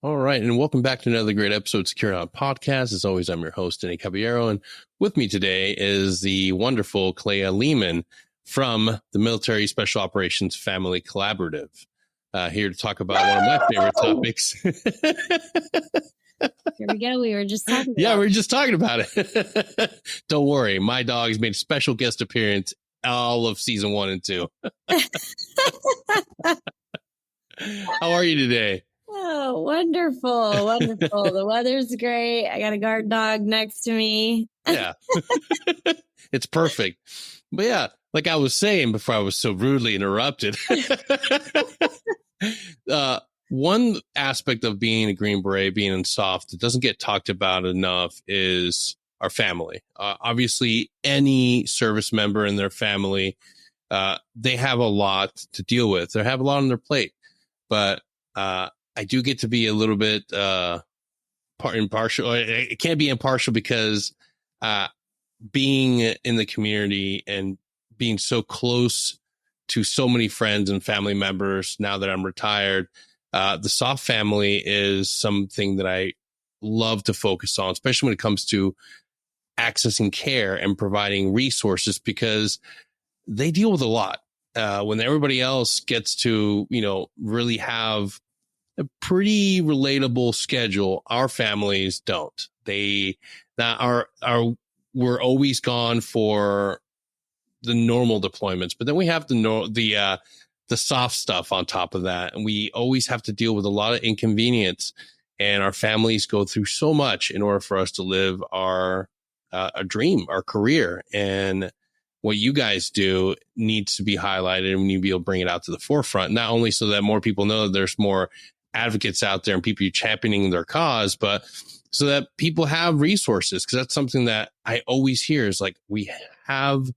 All right, and welcome back to another great episode of Secure Out Podcast. As always, I'm your host, Danny Caballero, and with me today is the wonderful KaLeah Lehman from the Military Special Operations Family Collaborative, here to talk about one of my favorite topics. Here we go. We were just talking about we were just talking about it. Don't worry, my dog's made a special guest appearance all of season 1 and 2. How are you today? Oh, wonderful. Wonderful. The weather's great. I got a guard dog next to me. Yeah, it's perfect. But yeah, like I was saying before I was so rudely interrupted, one aspect of being a Green Beret, being in SOF, that doesn't get talked about enough is our family. Obviously, any service member and their family, they have a lot to deal with. They have a lot on their plate. But I do get to be a little bit impartial. It can't be impartial because being in the community and being so close to so many friends and family members now that I'm retired, the SOF family is something that I love to focus on, especially when it comes to accessing care and providing resources, because they deal with a lot. When everybody else gets to, really have a pretty relatable schedule, our families don't. We're always gone for the normal deployments, but then we have the soft stuff on top of that, and we always have to deal with a lot of inconvenience. And our families go through so much in order for us to live our a dream, our career. And what you guys do needs to be highlighted, and we need to be able to bring it out to the forefront, not only so that more people know that there's more advocates out there and people championing their cause, but so that people have resources. Because that's something that I always hear is like, we have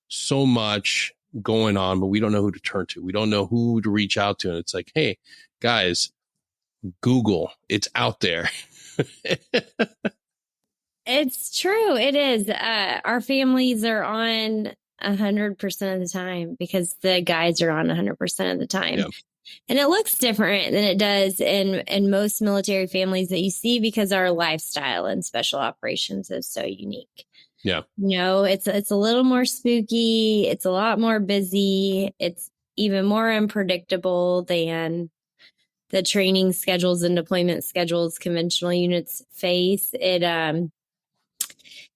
so much going on, but we don't know who to turn to. We don't know who to reach out to. And it's like, hey, guys, Google, it's out there. It's true. It is. Our families are on 100% of the time because the guys are on 100% of the time. Yeah. And it looks different than it does in most military families that you see, because our lifestyle and special operations is so unique. Yeah. It's a little more spooky. It's a lot more busy. It's even more unpredictable than the training schedules and deployment schedules conventional units face. It, and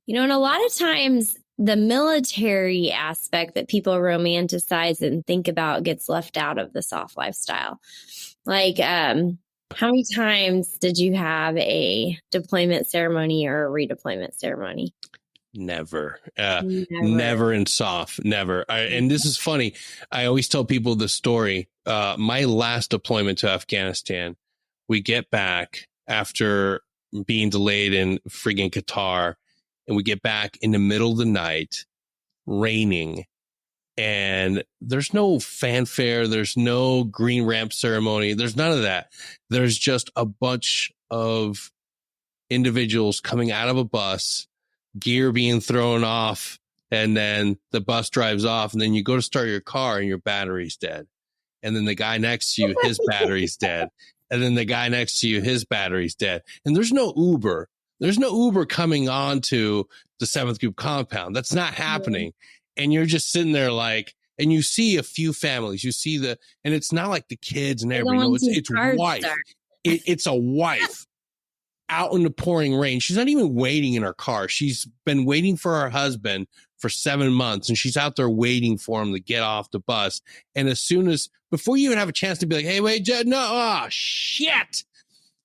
a lot of times the military aspect that people romanticize and think about gets left out of the SOF lifestyle. Like, how many times did you have a deployment ceremony or a redeployment ceremony? Never in SOF, never. And this is funny. I always tell people the story. My last deployment to Afghanistan, we get back after being delayed in friggin' Qatar, and we get back in the middle of the night, raining, and there's no fanfare. There's no green ramp ceremony. There's none of that. There's just a bunch of individuals coming out of a bus, gear being thrown off, and then the bus drives off, and then you go to start your car and your battery's dead. And then the guy next to you, his battery's dead. And then the guy next to you, his battery's dead. And there's no Uber. There's no Uber coming on to the 7th Group compound. That's not happening. And you're just sitting there like, and you see a few families, and it's not like the kids and everybody. No, it's wife. It's a wife out in the pouring rain. She's not even waiting in her car. She's been waiting for her husband for 7 months, and she's out there waiting for him to get off the bus. And before you even have a chance to be like, hey, wait, shit.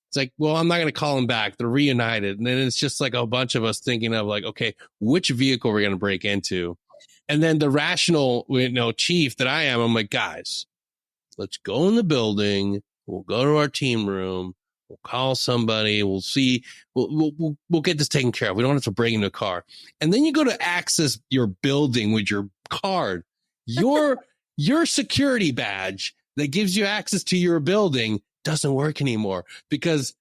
It's like, well, I'm not going to call him back. They're reunited. And then it's just like a bunch of us thinking of like, okay, which vehicle we're going to break into. And then the rational, chief that I am, I'm like, guys, let's go in the building. We'll go to our team room. We'll call somebody. We'll see. We'll get this taken care of. We don't have to break into a car. And then you go to access your building with your card. Your security badge that gives you access to your building doesn't work anymore, because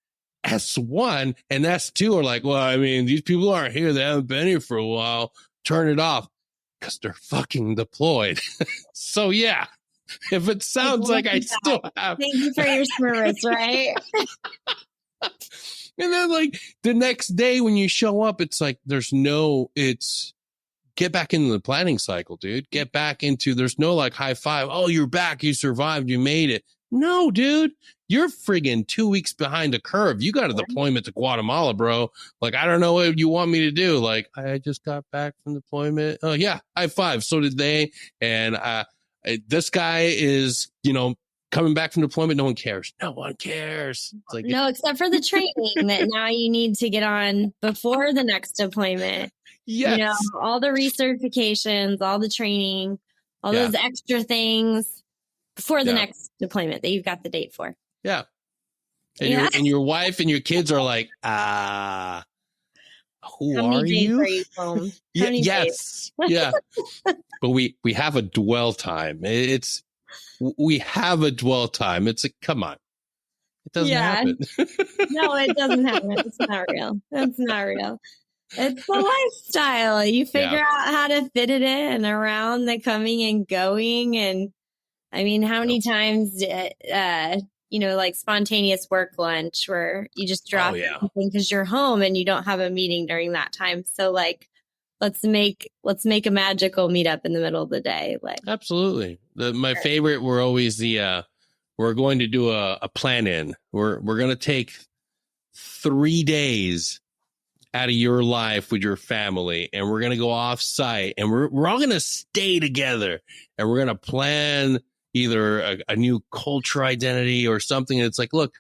S1 and S2 are like, well, I mean, these people aren't here. They haven't been here for a while. Turn it off, because they're fucking deployed. So yeah, if it sounds like I still have. Thank you for your service, right? And then like the next day when you show up, it's like, it's get back into the planning cycle, dude. Get back into, there's no like high five. Oh, you're back. You survived. You made it. No, dude, you're friggin' 2 weeks behind the curve. You got a deployment to Guatemala, bro. Like, I don't know what you want me to do. Like, I just got back from deployment. Oh yeah, high five. So did they. And this guy is, coming back from deployment. No one cares. No one cares. It's like, no, except for the training that now you need to get on before the next deployment. yes. All the recertifications, all the training, all those extra things before the next deployment that you've got the date for. Yeah. And your wife and your kids are like, who are you? Yes. Yeah. But we have a dwell time. We have a dwell time. It's like, come on. It doesn't happen. No, it doesn't happen. It's not real. It's not real. It's the lifestyle. You figure out how to fit it in around the coming and going. And I mean, how many times, like spontaneous work lunch where you just drop everything because you're home and you don't have a meeting during that time. So like, let's make a magical meetup in the middle of the day. Like, absolutely. My favorite were always we're going to do a plan in. We're going to take 3 days out of your life with your family, and we're going to go off site, and we're all going to stay together, and we're going to plan either a new culture identity or something. And it's like, look,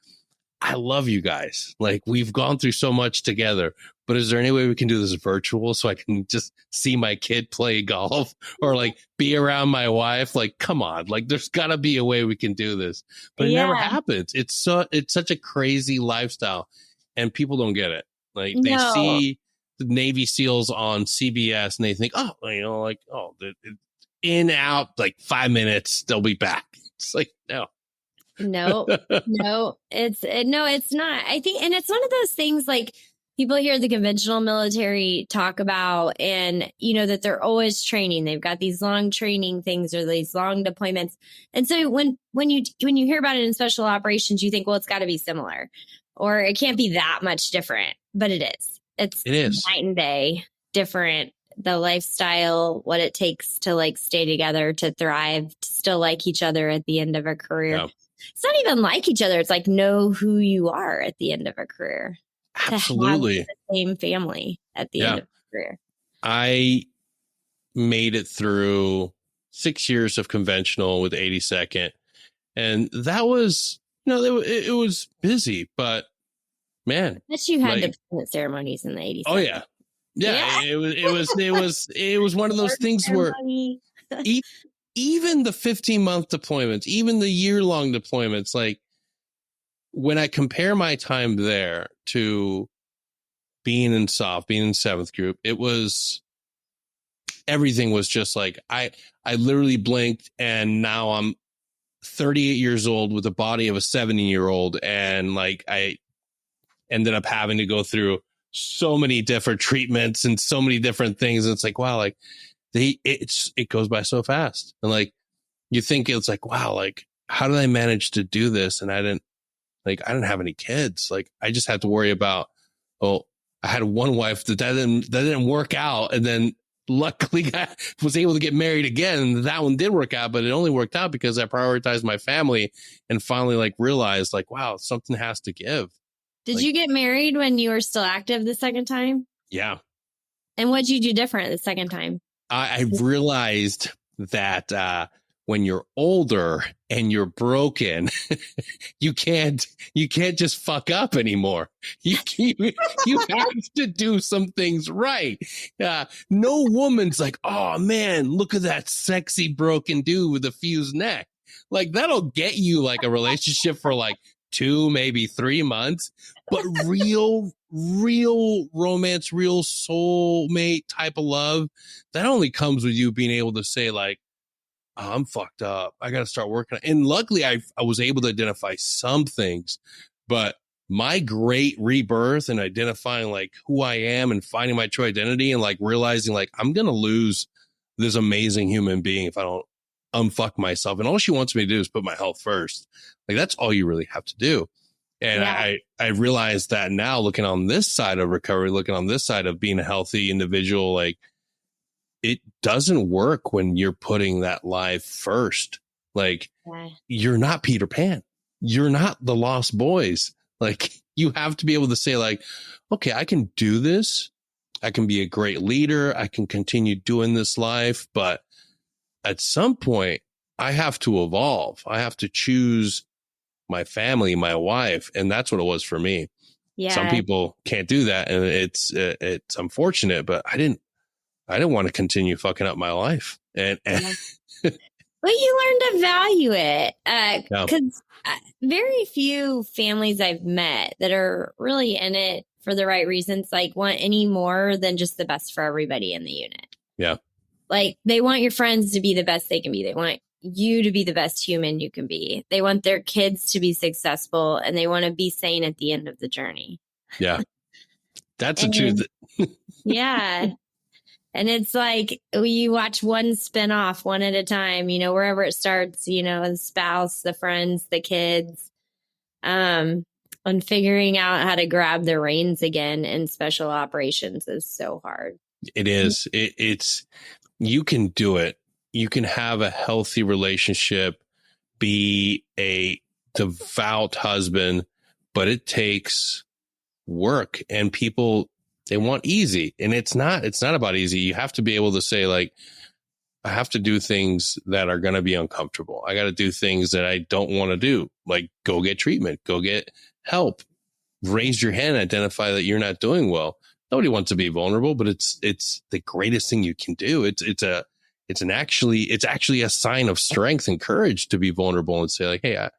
I love you guys. Like, we've gone through so much together, but is there any way we can do this virtual so I can just see my kid play golf or like be around my wife? Like, come on, like there's gotta be a way we can do this, but it never happens. It's such a crazy lifestyle and people don't get it. Like they see the Navy SEALs on CBS and they think, in, out, like 5 minutes, they'll be back. It's like, no, it's not. I think, and it's one of those things like people hear the conventional military talk about, and that they're always training. They've got these long training things or these long deployments. And so when you hear about it in special operations, you think, well, it's got to be similar, or it can't be that much different. But it is. It is night and day different. The lifestyle, what it takes to like stay together, to thrive, to still like each other at the end of a career. Yeah. It's not even like each other. It's like know who you are at the end of a career. Absolutely. To have the same family at the end of a career. I made it through 6 years of conventional with 82nd. And that was, it was busy, but man. But you had deployment ceremonies in the 82nd. Oh yeah. Yeah. It was one of those things where even the 15-month deployments, even the year-long deployments, like when I compare my time there to being in SOF, being in 7th Group, everything was just like, I literally blinked and now I'm 38 years old with the body of a 70-year-old. And like, I ended up having to go through so many different treatments and so many different things. And it's like, wow, like it goes by so fast. And like, you think it's like, wow, like how did I manage to do this? And I didn't have any kids. Like I just had to worry about, I had one wife that didn't work out. And then luckily I was able to get married again. And that one did work out, but it only worked out because I prioritized my family and finally like realized like, wow, something has to give. Did you get married when you were still active the second time? Yeah. And what'd you do different the second time? I realized that when you're older and you're broken, you can't just fuck up anymore. You have to do some things right. No woman's like, oh man, look at that sexy broken dude with a fused neck. Like that'll get you like a relationship for like 2, maybe 3 months, but real romance, real soulmate type of love, that only comes with you being able to say like, oh, I'm fucked up. I got to start working. And luckily I was able to identify some things, but my great rebirth and identifying like who I am and finding my true identity and like realizing like I'm going to lose this amazing human being if I don't unfuck myself. And all she wants me to do is put my health first. Like that's all you really have to do. And I realized that now, looking on this side of recovery, looking on this side of being a healthy individual, like, it doesn't work when you're putting that life first. Like, you're not Peter Pan. You're not the Lost Boys. Like, you have to be able to say, like, okay, I can do this. I can be a great leader. I can continue doing this life. But at some point, I have to evolve. I have to choose my family, my wife. And that's what it was for me. Yeah. Some people can't do that. And it's unfortunate, but I didn't want to continue fucking up my life. And but you learn to value it. Because very few families I've met that are really in it for the right reasons, like, want any more than just the best for everybody in the unit. Yeah. Like, they want your friends to be the best they can be. They want you to be the best human you can be. They want their kids to be successful, and they want to be sane at the end of the journey. Yeah. That's the truth. Yeah. And it's like, you watch one spinoff one at a time, you know, wherever it starts, you know, the spouse, the friends, the kids, on figuring out how to grab the reins again in special operations is so hard. It is. It's, you can do it. You can have a healthy relationship, be a devout husband, but it takes work, and people, they want easy, and it's not about easy. You have to be able to say, like, I have to do things that are going to be uncomfortable. I got to do things that I don't want to do, like go get treatment, go get help, raise your hand, identify that you're not doing well. Nobody wants to be vulnerable, but it's the greatest thing you can do. It's actually a sign of strength and courage to be vulnerable and say, like, hey, I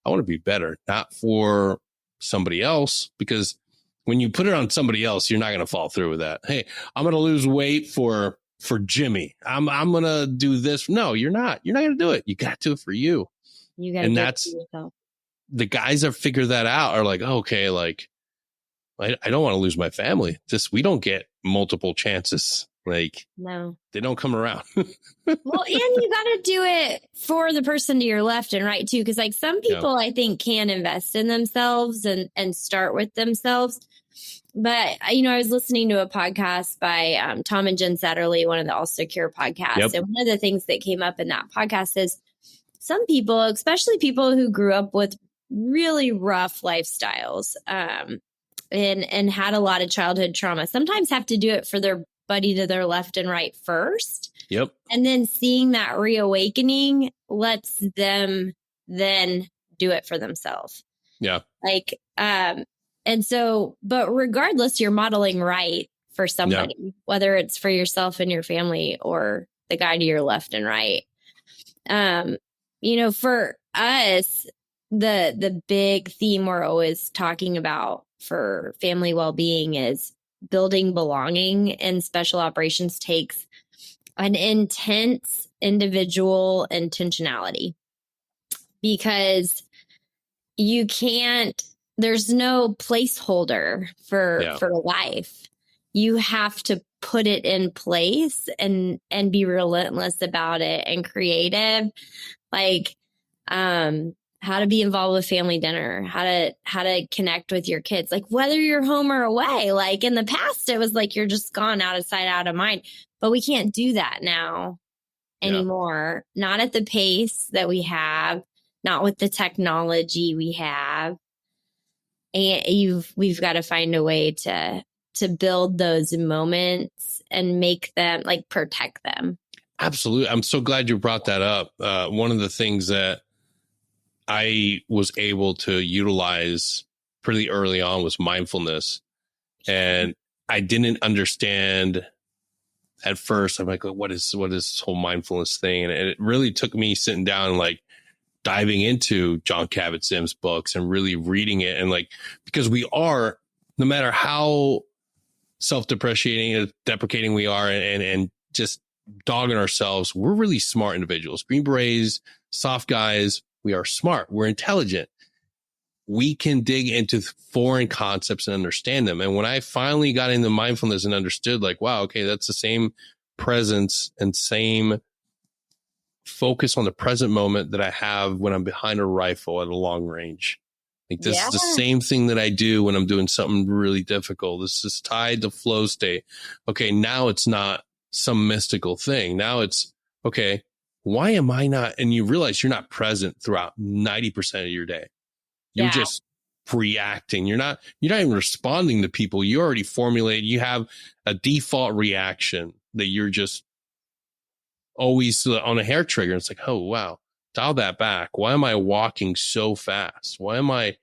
want to be better, not for somebody else, because when you put it on somebody else, you're not going to fall through with that. Hey, I'm going to lose weight for Jimmy. I'm going to do this. No, you're not. You're not going to do it. You got to do it for you. You got to do it for yourself. The guys that figure that out are like, oh, okay, like, I don't want to lose my family. We don't get multiple chances. Like, no, they don't come around. Well, and you got to do it for the person to your left and right too. Cause like some people, I think, can invest in themselves and start with themselves. But, you know, I was listening to a podcast by Tom and Jen Satterley, one of the All Secure podcasts. Yep. And one of the things that came up in that podcast is some people, especially people who grew up with really rough lifestyles, and had a lot of childhood trauma, sometimes have to do it for their buddy to their left and right first. Yep. And then seeing that reawakening lets them then do it for themselves. Yeah. Like, and so, but regardless, you're modeling right for somebody, whether it's for yourself and your family or the guy to your left and right. You know, for us, the big theme we're always talking about for family well-being is building belonging, and special operations takes an intense individual intentionality, because you can't, there's no placeholder for life. You have to put it in place and be relentless about it and creative. Like, how to be involved with family dinner, how to connect with your kids, like whether you're home or away. Like in the past, it was like you're just gone, out of sight, out of mind. But we can't do that now anymore. Not at the pace that we have, not with the technology we have. And we've got to find a way to build those moments and make them, like, protect them. Absolutely. I'm so glad you brought that up. One of the things that I was able to utilize pretty early on was mindfulness. And I didn't understand at first. I'm like, what is this whole mindfulness thing? And it really took me sitting down and like diving into John Kabat-Zinn's books and really reading it. And like, because we are, no matter how self-deprecating and deprecating we are and just dogging ourselves, we're really smart individuals. Green Berets, soft guys, we are smart. We're intelligent. We can dig into foreign concepts and understand them. And when I finally got into mindfulness and understood, like, wow, okay, that's the same presence and same focus on the present moment that I have when I'm behind a rifle at a long range. Like this is the same thing that I do when I'm doing something really difficult. This is tied to flow state. Okay, now it's not some mystical thing. Now it's, okay, why am I not? And you realize you're not present throughout 90% of your day. You're just reacting. You're not even responding to people. You already formulated, you have a default reaction that you're just always on a hair trigger. It's like, oh, wow, dial that back. Why am I walking so fast? Why am I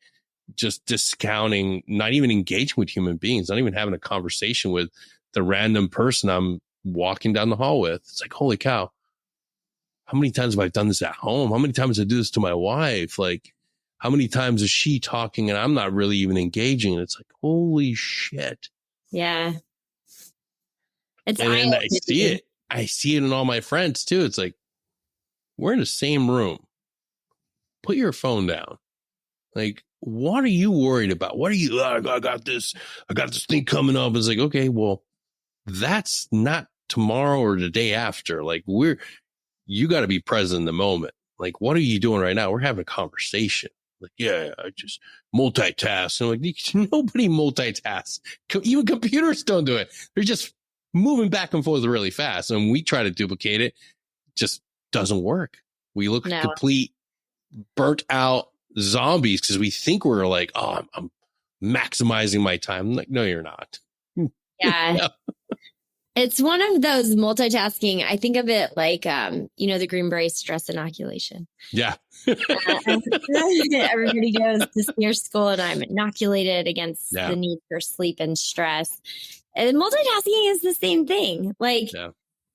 just discounting, not even engaging with human beings, not even having a conversation with the random person I'm walking down the hall with? It's like, holy cow, how many times have I done this at home? How many times I do this to my wife? Like, how many times is she talking and I'm not really even engaging? And it's like, holy shit. Yeah. And then I see it. I see it in all my friends too. It's like, we're in the same room. Put your phone down. Like, what are you worried about? What are you, I got this thing coming up. It's like, okay, well, that's not tomorrow or the day after. Like, you got to be present in the moment. Like, what are you doing right now? We're having a conversation. Like, yeah, I just multitask. And I'm like, nobody multitasks. Even computers don't do it. They're just moving back and forth really fast. And we try to duplicate it. Just doesn't work. We look complete burnt out zombies because we think we're like, oh, I'm maximizing my time. I'm like, no, you're not. Yeah. It's one of those multitasking. I think of it like, the Green Beret stress inoculation. Yeah. Everybody goes to SEER school and I'm inoculated against the need for sleep and stress. And multitasking is the same thing. Like,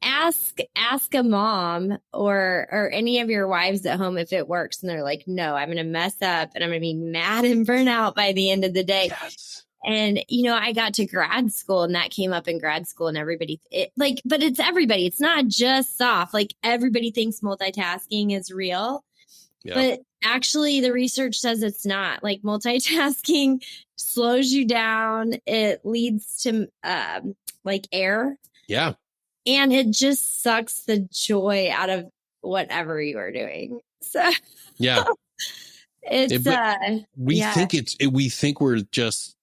ask a mom or any of your wives at home if it works. And they're like, no, I'm going to mess up and I'm going to be mad and burn out by the end of the day. Yes. And, I got to grad school and that came up in grad school and but it's everybody. It's not just SOF. Like, everybody thinks multitasking is real, but actually the research says it's not. Like, multitasking slows you down. It leads to error. Yeah. And it just sucks the joy out of whatever you are doing. So yeah, we think we're just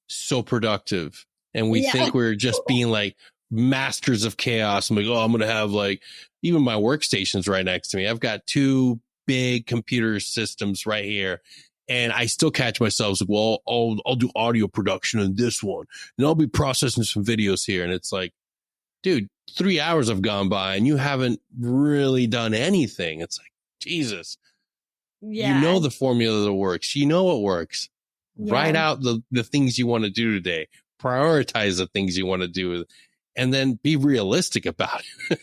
so productive and we think we're just being like masters of chaos. I'm like, oh, I'm going to have like, even my workstation's right next to me. I've got two big computer systems right here. And I still catch myself like, well, I'll do audio production on this one and I'll be processing some videos here. And it's like, dude, 3 hours have gone by and you haven't really done anything. It's like, Jesus, you know the formula that works. You know what works. Write out the things you want to do today. Prioritize the things you want to do. And then be realistic about it.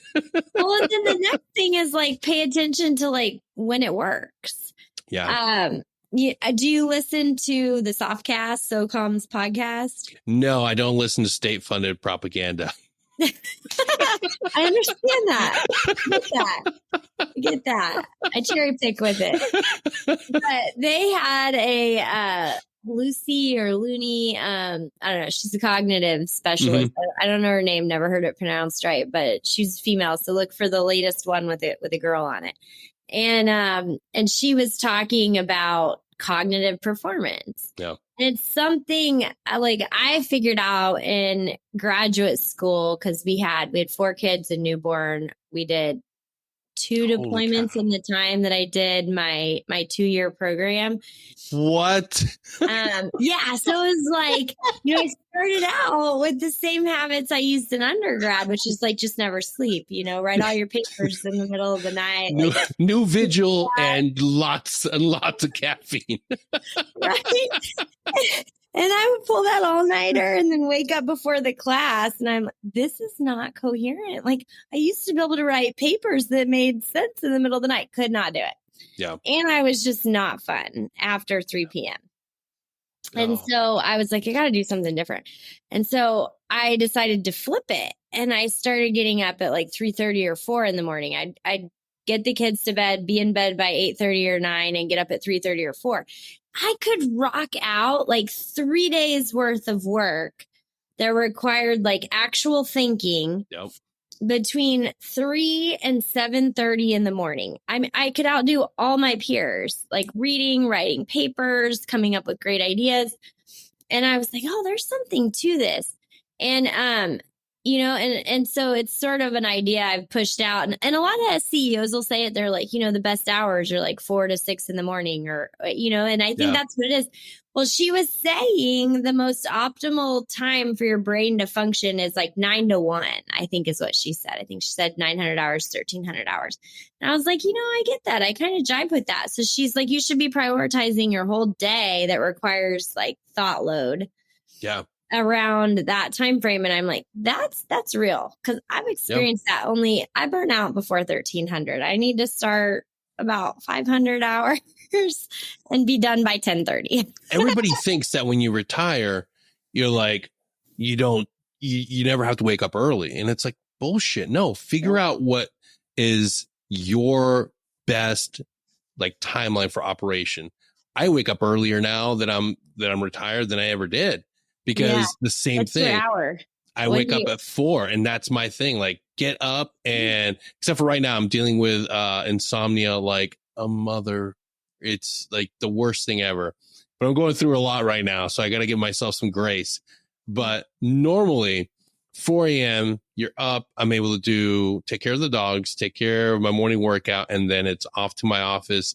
Well, and then the next thing is like, pay attention to like when it works. Yeah. Do you listen to the Softcast, SOCOM's podcast? No, I don't listen to state-funded propaganda. I understand that. I get that. I cherry pick with it. But they had a Lucy or Looney, I don't know. She's a cognitive specialist. Mm-hmm. I don't know her name. Never heard it pronounced right, but she's female. So look for the latest one with a girl on it. And she was talking about cognitive performance. Yeah. It's something like I figured out in graduate school because we had 4 kids, a newborn. We did 2 deployments in the time that I did my 2-year program. What? Yeah. So it was like, I started out with the same habits I used in undergrad, which is like, just never sleep, write all your papers in the middle of the night. New vigil and lots and lots of caffeine. Right. And I would pull that all-nighter and then wake up before the class. And this is not coherent. Like, I used to be able to write papers that made sense in the middle of the night. Could not do it. Yeah. And I was just not fun after 3 p.m. And so I was like, I got to do something different. And so I decided to flip it. And I started getting up at like 3:30 or 4 in the morning. I'd get the kids to bed, be in bed by 8:30 or 9 and get up at 3:30 or 4. I could rock out like 3 days worth of work that required like actual thinking between 3 and 7:30 in the morning. I could outdo all my peers, like reading, writing papers, coming up with great ideas. And I was like, oh, there's something to this. And and so it's sort of an idea I've pushed out. And a lot of CEOs will say it. They're like, the best hours are like 4 to 6 in the morning and I think that's what it is. Well, she was saying the most optimal time for your brain to function is like 9 to 1, I think is what she said. I think she said 900 hours, 1,300 hours. And I was like, I get that. I kind of jive with that. So she's like, you should be prioritizing your whole day that requires like thought load. Yeah. Around that time frame. And I'm like, that's real. Cause I've experienced that. Only I burn out before 1,300. I need to start about 500 hours and be done by 10:30. Everybody thinks that when you retire, you're like, you never have to wake up early. And it's like bullshit. No, figure out what is your best like timeline for operation. I wake up earlier now that I'm retired than I ever did. Because the same thing, I wake up at 4 and that's my thing. Like get up and except for right now, I'm dealing with insomnia like a mother. It's like the worst thing ever, but I'm going through a lot right now. So I got to give myself some grace. But normally 4 a.m. you're up. I'm able to take care of the dogs, take care of my morning workout, and then it's off to my office.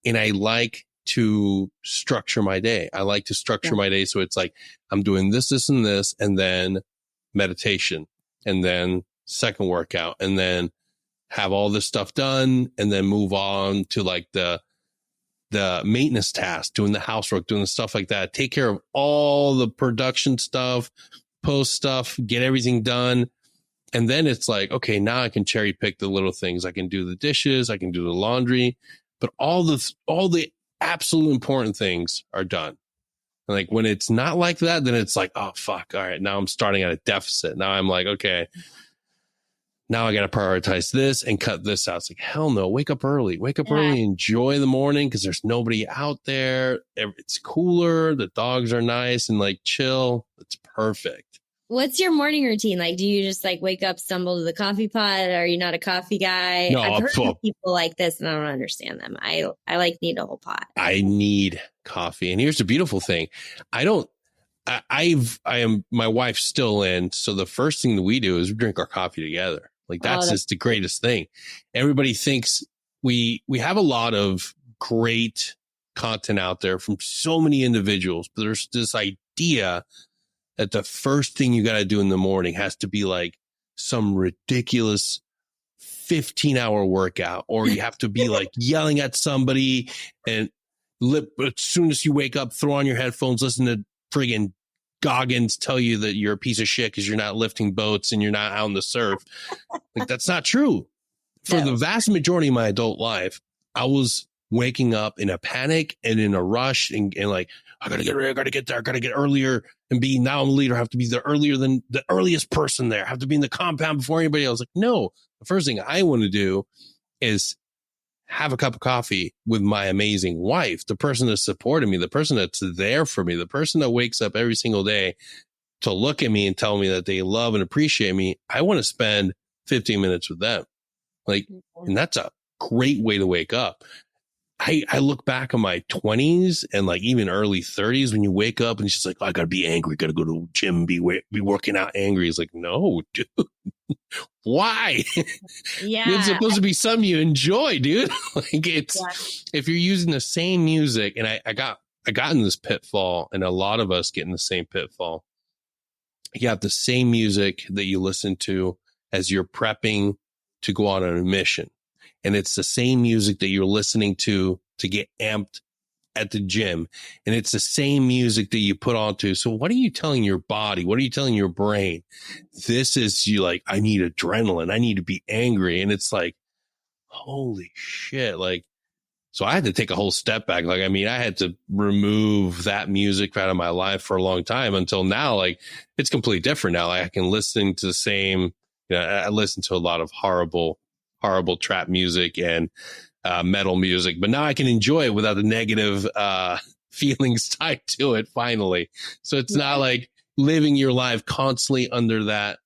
And I like to structure my day. I like to structure my day. So it's like, I'm doing this, this, and this, and then meditation, and then second workout, and then have all this stuff done, and then move on to like the maintenance tasks, doing the housework, doing the stuff like that. Take care of all the production stuff, post stuff, get everything done. And then it's like, okay, now I can cherry pick the little things. I can do the dishes, I can do the laundry, but all the absolute important things are done. And like when it's not like that, then it's like, oh fuck. All right. Now I'm starting at a deficit. Now I'm like, okay, now I got to prioritize this and cut this out. It's like, hell no, wake up early, enjoy the morning. Cause there's nobody out there. It's cooler. The dogs are nice and like chill. It's perfect. What's your morning routine? Like, do you just like wake up, stumble to the coffee pot? Are you not a coffee guy? No, I've heard of people like this and I don't understand them. I like need a whole pot. I need coffee. And here's the beautiful thing. My wife's still in. So the first thing that we do is we drink our coffee together. Like that's just the greatest thing. Everybody thinks we have a lot of great content out there from so many individuals, but there's this idea that the first thing you got to do in the morning has to be like some ridiculous 15-hour workout, or you have to be like yelling at somebody and as soon as you wake up, throw on your headphones, listen to friggin' Goggins tell you that you're a piece of shit because you're not lifting boats and you're not out in the surf. Like that's not true. For the vast majority of my adult life, I was waking up in a panic and in a rush and like, I gotta get ready, I gotta get there, I gotta get earlier and now I'm a leader, I have to be the earliest person there, I have to be in the compound before anybody else. Like, no, the first thing I want to do is have a cup of coffee with my amazing wife, the person that's supporting me, the person that's there for me, the person that wakes up every single day to look at me and tell me that they love and appreciate me. I want to spend 15 minutes with them. Like, and that's a great way to wake up. I look back on my 20s and like even early 30s when you wake up and it's just like, oh, I got to be angry. Got to go to the gym, be working out angry. It's like, no, dude, why? Yeah. It's supposed to be something you enjoy, dude. Like if you're using the same music, and I got in this pitfall, and a lot of us get in the same pitfall. You have the same music that you listen to as you're prepping to go on a mission. And it's the same music that you're listening to get amped at the gym. And it's the same music that you put onto. So what are you telling your body? What are you telling your brain? This is you like, I need adrenaline. I need to be angry. And it's like, holy shit. Like, so I had to take a whole step back. Like, I mean, I had to remove that music out of my life for a long time until now. Like, it's completely different now. Like, I can listen to the same, I listen to a lot of horrible trap music and metal music, but now I can enjoy it without the negative feelings tied to it finally. So it's not like living your life constantly under that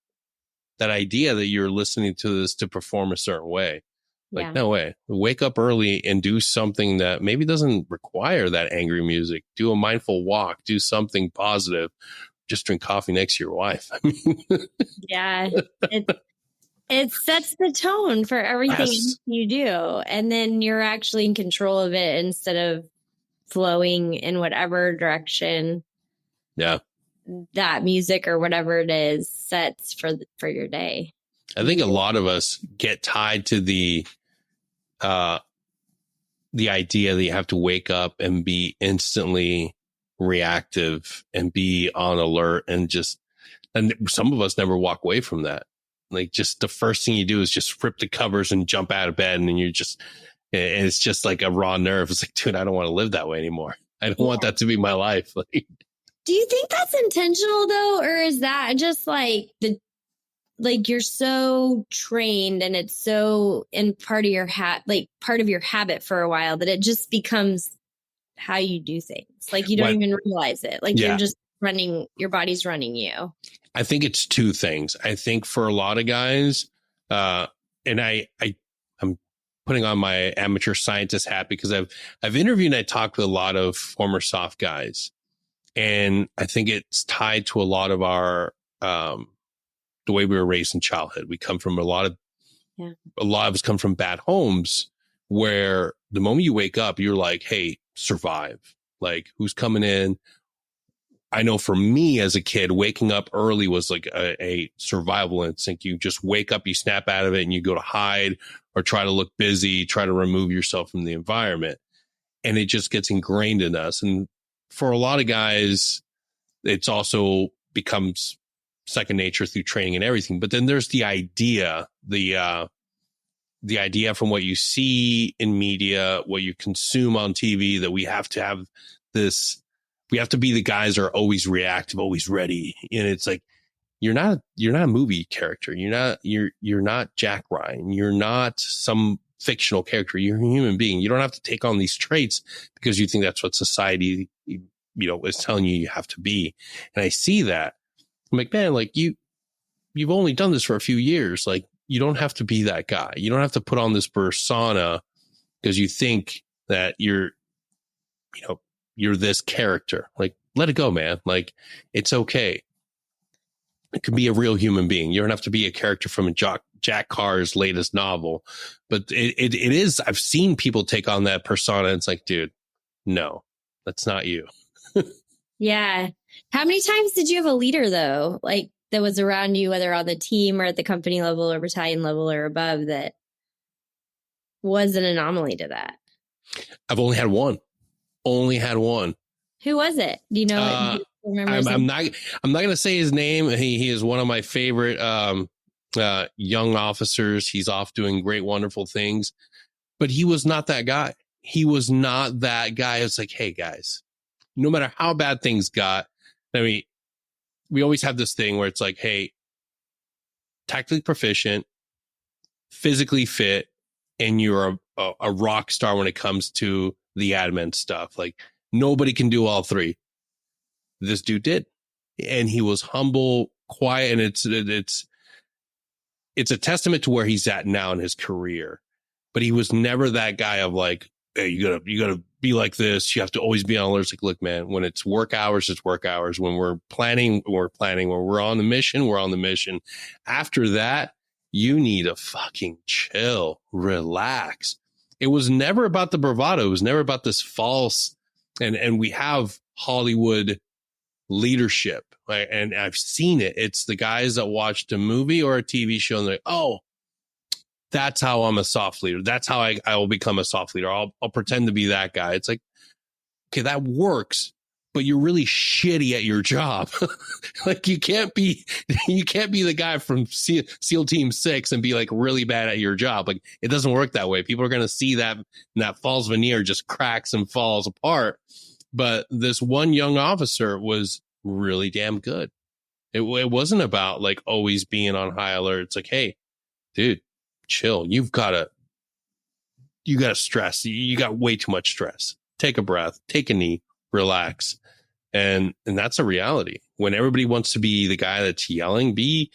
idea that you're listening to this to perform a certain way. Like, Yeah. no way. Wake up early and do something that maybe doesn't require that angry music. Do a mindful walk. Do something positive. Just drink coffee next to your wife. I mean, yeah, it sets the tone for everything Yes. you do. And then you're actually in control of it instead of flowing in whatever direction Yeah. that music or whatever it is sets for your day. I think a lot of us get tied to the idea that you have to wake up and be instantly reactive and be on alert, and some of us never walk away from that. Like, just the first thing you do is just rip the covers and jump out of bed, and it's just like a raw nerve. It's like, dude, I don't want to live that way anymore. I don't want that to be my life. Like, do you think that's intentional though? Or is that just like you're so trained and it's so in part of your part of your habit for a while that it just becomes how you do things. Like you don't even realize it. Like you're just running, your body's running you. I think it's two things. I think for a lot of guys, and I'm putting on my amateur scientist hat because I've interviewed and I talked with a lot of former SOF guys, and I think it's tied to a lot of our the way we were raised in childhood. We come from a lot of us come from bad homes where the moment you wake up, you're like, hey, survive. Like, who's coming in? I know for me as a kid, waking up early was like a survival instinct. You just wake up, you snap out of it, and you go to hide or try to look busy, try to remove yourself from the environment. And it just gets ingrained in us. And for a lot of guys, it's also becomes second nature through training and everything. But then there's the idea, the idea from what you see in media, what you consume on TV, that we have to have this. We have to be the guys that are always reactive, always ready. And it's like, you're not a movie character. You're not Jack Ryan. You're not some fictional character. You're a human being. You don't have to take on these traits because you think that's what society, is telling you have to be. And I see that. I'm like, man, like you've only done this for a few years. Like, you don't have to be that guy. You don't have to put on this persona because you think that you're this character. Like, let it go, man. Like, it's okay. It can be a real human being. You don't have to be a character from Jack Carr's latest novel. But it is, I've seen people take on that persona. And it's like, dude, no, that's not you. Yeah. How many times did you have a leader though? Like, that was around you, whether on the team or at the company level or battalion level or above, that was an anomaly to that? I've only had one. Who was it? Do you know? I'm not going to say his name. He is one of my favorite young officers. He's off doing great, wonderful things, but he was not that guy. It's like, hey guys, no matter how bad things got, I mean, we always have this thing where it's like, hey, tactically proficient, physically fit, and you're a rock star when it comes to the admin stuff. Like, nobody can do all three. This dude did. And he was humble, quiet, and it's a testament to where he's at now in his career. But he was never that guy of like, hey, you gotta be like this. You have to always be on alert. It's like, look, man, when it's work hours, it's work hours. When we're planning, we're planning. When we're on the mission, we're on the mission. After that, you need to fucking chill, relax. It was never about the bravado. It was never about this false, and we have Hollywood leadership, right? And I've seen it. It's the guys that watched a movie or a TV show and they're like, oh, that's how I'm a SOF leader. That's how I will become a SOF leader. I'll pretend to be that guy. It's like, okay, that works, but you're really shitty at your job. Like, you can't be the guy from SEAL Team 6 and be like really bad at your job. Like, it doesn't work that way. People are going to see that, and that false veneer just cracks and falls apart. But this one young officer was really damn good. It wasn't about like always being on high alert. It's like, hey, dude, chill. You got stress. You got way too much stress. Take a breath, take a knee, relax. And that's a reality. When everybody wants to be the guy that's yelling, be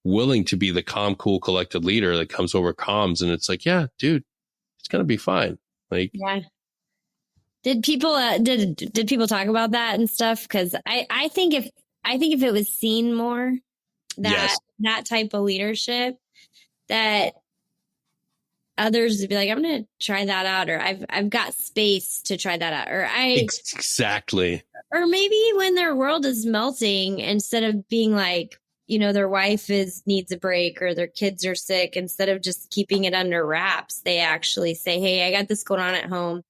willing to be the calm, cool, collected leader that comes over comms. And it's like, yeah, dude, it's going to be fine. Like, yeah. Did people, did people talk about that and stuff? Cause I think if it was seen more, yes, that type of leadership, that others would be like, I'm going to try that out, or I've got space to try that out, or exactly. Or maybe when their world is melting, instead of being like, their wife needs a break or their kids are sick, instead of just keeping it under wraps, they actually say, hey, I got this going on at home.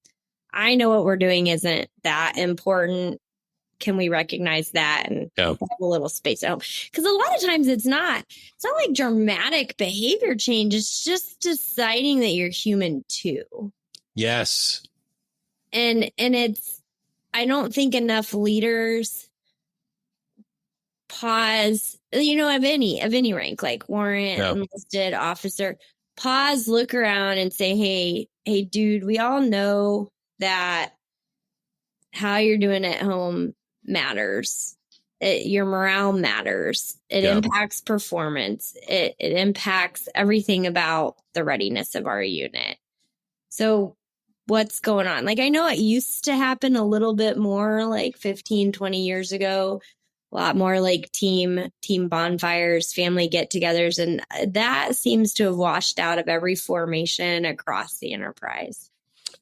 I know what we're doing isn't that important. Can we recognize that and have a little space at home? Because a lot of times it's not like dramatic behavior change. It's just deciding that you're human too. Yes. And I don't think enough leaders pause, of any rank, like warrant, enlisted, officer, pause, look around and say, hey, dude, we all know that how you're doing at home matters. Your morale matters. It impacts performance. It impacts everything about the readiness of our unit. So what's going on? Like, I know it used to happen a little bit more like 15, 20 years ago, a lot more like team bonfires, family get-togethers. And that seems to have washed out of every formation across the enterprise.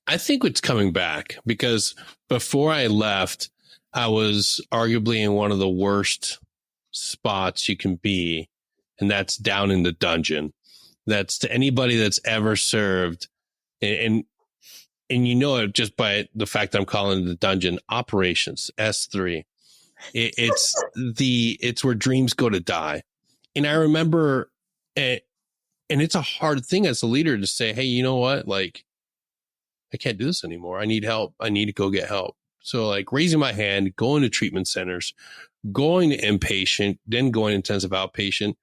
I think it's coming back, because before I left, I was arguably in one of the worst spots you can be, and that's down in the dungeon. That's to anybody that's ever served. And it just by the fact that I'm calling it the dungeon, operations, S3. It's where dreams go to die. And I remember, and it's a hard thing as a leader to say, hey, you know what? Like, I can't do this anymore. I need help. I need to go get help. So like raising my hand, going to treatment centers, going to inpatient, then going to intensive outpatient,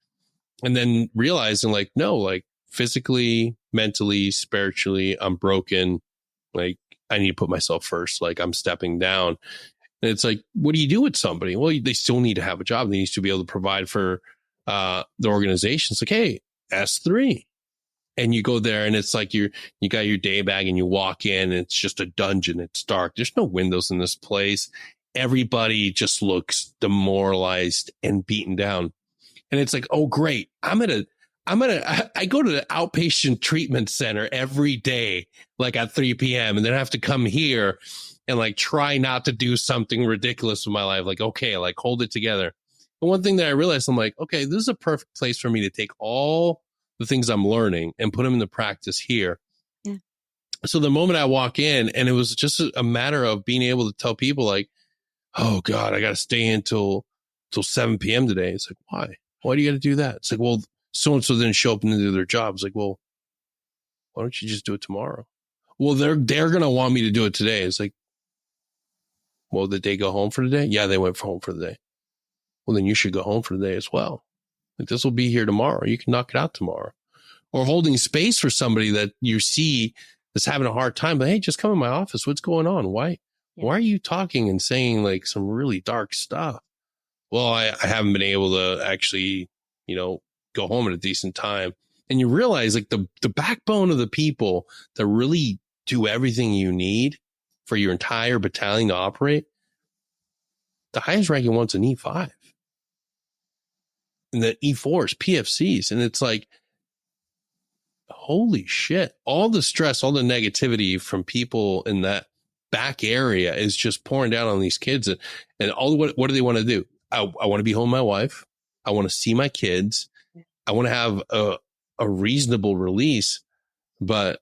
and then realizing like, no, like physically, mentally, spiritually, I'm broken. Like, I need to put myself first. Like, I'm stepping down. And it's like, what do you do with somebody? Well, they still need to have a job. They need to be able to provide for the organization. It's like, hey, S3. And you go there and it's like you got your day bag and you walk in and it's just a dungeon. It's dark. There's no windows in this place. Everybody just looks demoralized and beaten down. And it's like, oh, great. I go to the outpatient treatment center every day, like at 3 p.m. and then I have to come here and like try not to do something ridiculous with my life. Like, okay, like hold it together. And one thing that I realized, I'm like, okay, this is a perfect place for me to take all the things I'm learning and put them into practice here. Yeah. So the moment I walk in, and it was just a matter of being able to tell people like, oh God, I got to stay until 7 p.m. today. It's like, why? Why do you got to do that? It's like, well, so-and-so didn't show up and do their job. It's like, well, why don't you just do it tomorrow? Well, they're going to want me to do it today. It's like, well, did they go home for the day? Yeah, they went home for the day. Well, then you should go home for the day as well. Like, this will be here tomorrow. You can knock it out tomorrow. Or holding space for somebody that you see that's having a hard time. But hey, just come in my office. What's going on? Why are you talking and saying like some really dark stuff? Well, I haven't been able to actually, go home at a decent time. And you realize like the backbone of the people that really do everything you need for your entire battalion to operate, the highest ranking one's an E5. And the E4s, PFCs. And it's like, holy shit. All the stress, all the negativity from people in that back area is just pouring down on these kids. And what do they want to do? I want to be home with my wife. I want to see my kids. I want to have a reasonable release. But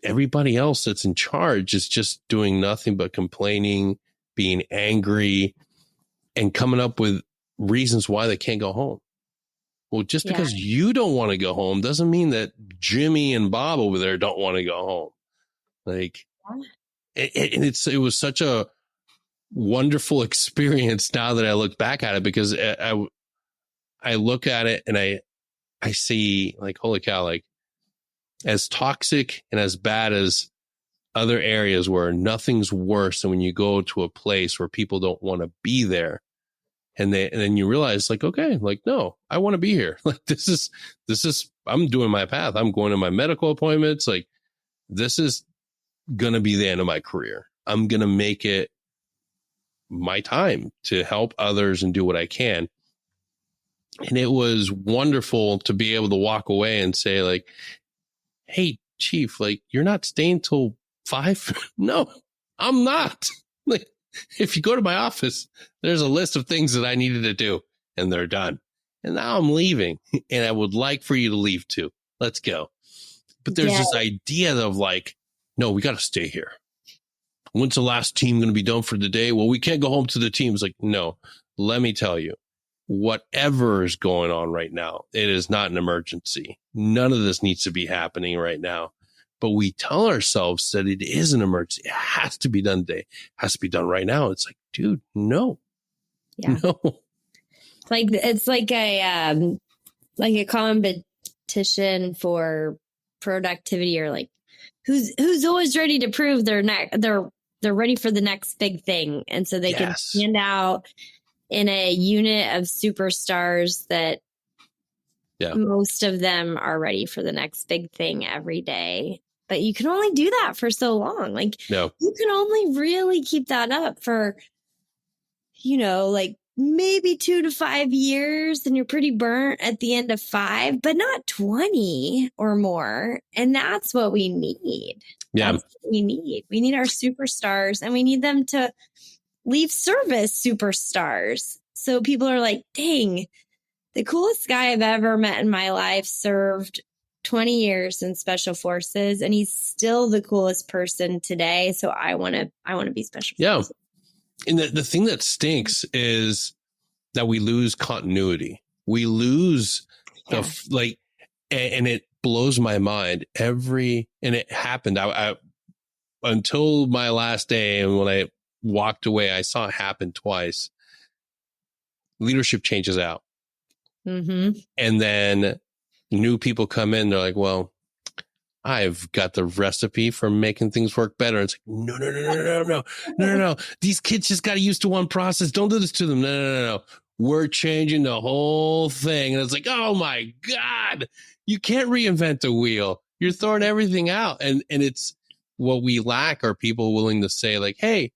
everybody else that's in charge is just doing nothing but complaining, being angry, and coming up with reasons why they can't go home. Well, just because you don't want to go home doesn't mean that Jimmy and Bob over there don't want to go home. Like, it was such a wonderful experience now that I look back at it, because I look at it and I see like, holy cow, like as toxic and as bad as other areas where nothing's worse than when you go to a place where people don't want to be there. And then you realize like, okay, like, no, I want to be here. Like, this is, I'm doing my path. I'm going to my medical appointments. Like, this is going to be the end of my career. I'm going to make it my time to help others and do what I can. And it was wonderful to be able to walk away and say like, hey, Chief, like, you're not staying till 5? No, I'm not. Like, if you go to my office, there's a list of things that I needed to do and they're done. And now I'm leaving and I would like for you to leave too. Let's go. But there's this idea of like, no, we got to stay here. When's the last team going to be done for the day? Well, we can't go home to the team. It's like, no, let me tell you, whatever is going on right now, it is not an emergency. None of this needs to be happening right now. But we tell ourselves that it is an emergency. It has to be done today. It has to be done right now. It's like, dude, no. Yeah. No. It's like a competition for productivity, or like who's always ready to prove they're ready for the next big thing. And so they can stand out in a unit of superstars that most of them are ready for the next big thing every day. But you can only do that for so long. Like, you can only really keep that up for, like maybe 2 to 5 years, and you're pretty burnt at the end of 5, but not 20 or more. And that's what we need. Yeah. That's what we need. We need our superstars, and we need them to leave service superstars. So people are like, dang, the coolest guy I've ever met in my life served 20 years in special forces, and he's still the coolest person today. So I want to be special forces. And the thing that stinks is that we lose continuity. We lose and it blows my mind and it happened. I until my last day, and when I walked away, I saw it happen twice. Leadership changes out. Mm-hmm. And then new people come in. They're like, well, I've got the recipe for making things work better. It's like, no. These kids just got used to one process. Don't do this to them. No. We're changing the whole thing. And it's like, oh my God, you can't reinvent the wheel. You're throwing everything out. And it's what we lack are people willing to say like, hey,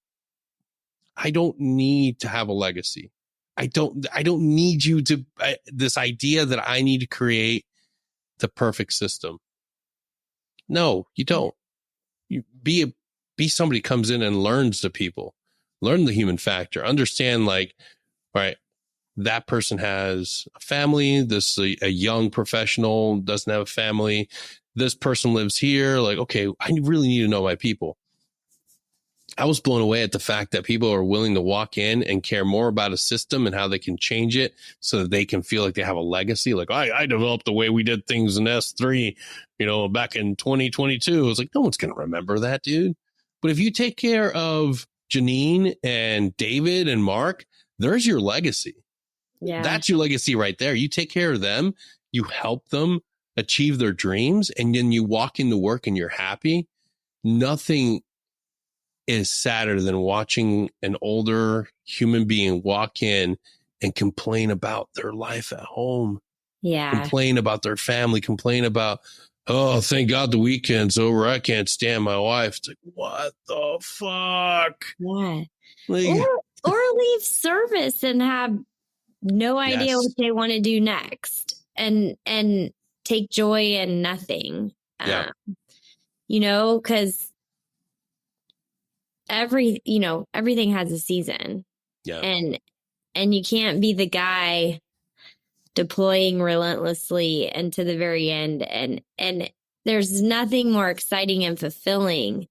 I don't need to have a legacy. I don't need you to, this idea that I need to create the perfect system. No, you don't. You be somebody who comes in and learns the people, learn the human factor, understand like, all right, that person has a family. A young professional doesn't have a family. This person lives here. Like, okay, I really need to know my people. I was blown away at the fact that people are willing to walk in and care more about a system and how they can change it so that they can feel like they have a legacy. Like, I developed the way we did things in S3, back in 2022. It's like, no one's going to remember that, dude. But if you take care of Janine and David and Mark, there's your legacy. Yeah. That's your legacy right there. You take care of them, you help them achieve their dreams, and then you walk into work and you're happy. Nothing is sadder than watching an older human being walk in and complain about their life at home. Yeah. Complain about their family, complain about, oh, thank God the weekend's over. I can't stand my wife. It's like, what the fuck? Yeah. Like, or leave service and have no idea what they want to do next and take joy in nothing. Yeah. Because everything has a season. Yeah. And you can't be the guy deploying relentlessly and to the very end. And there's nothing more exciting and fulfilling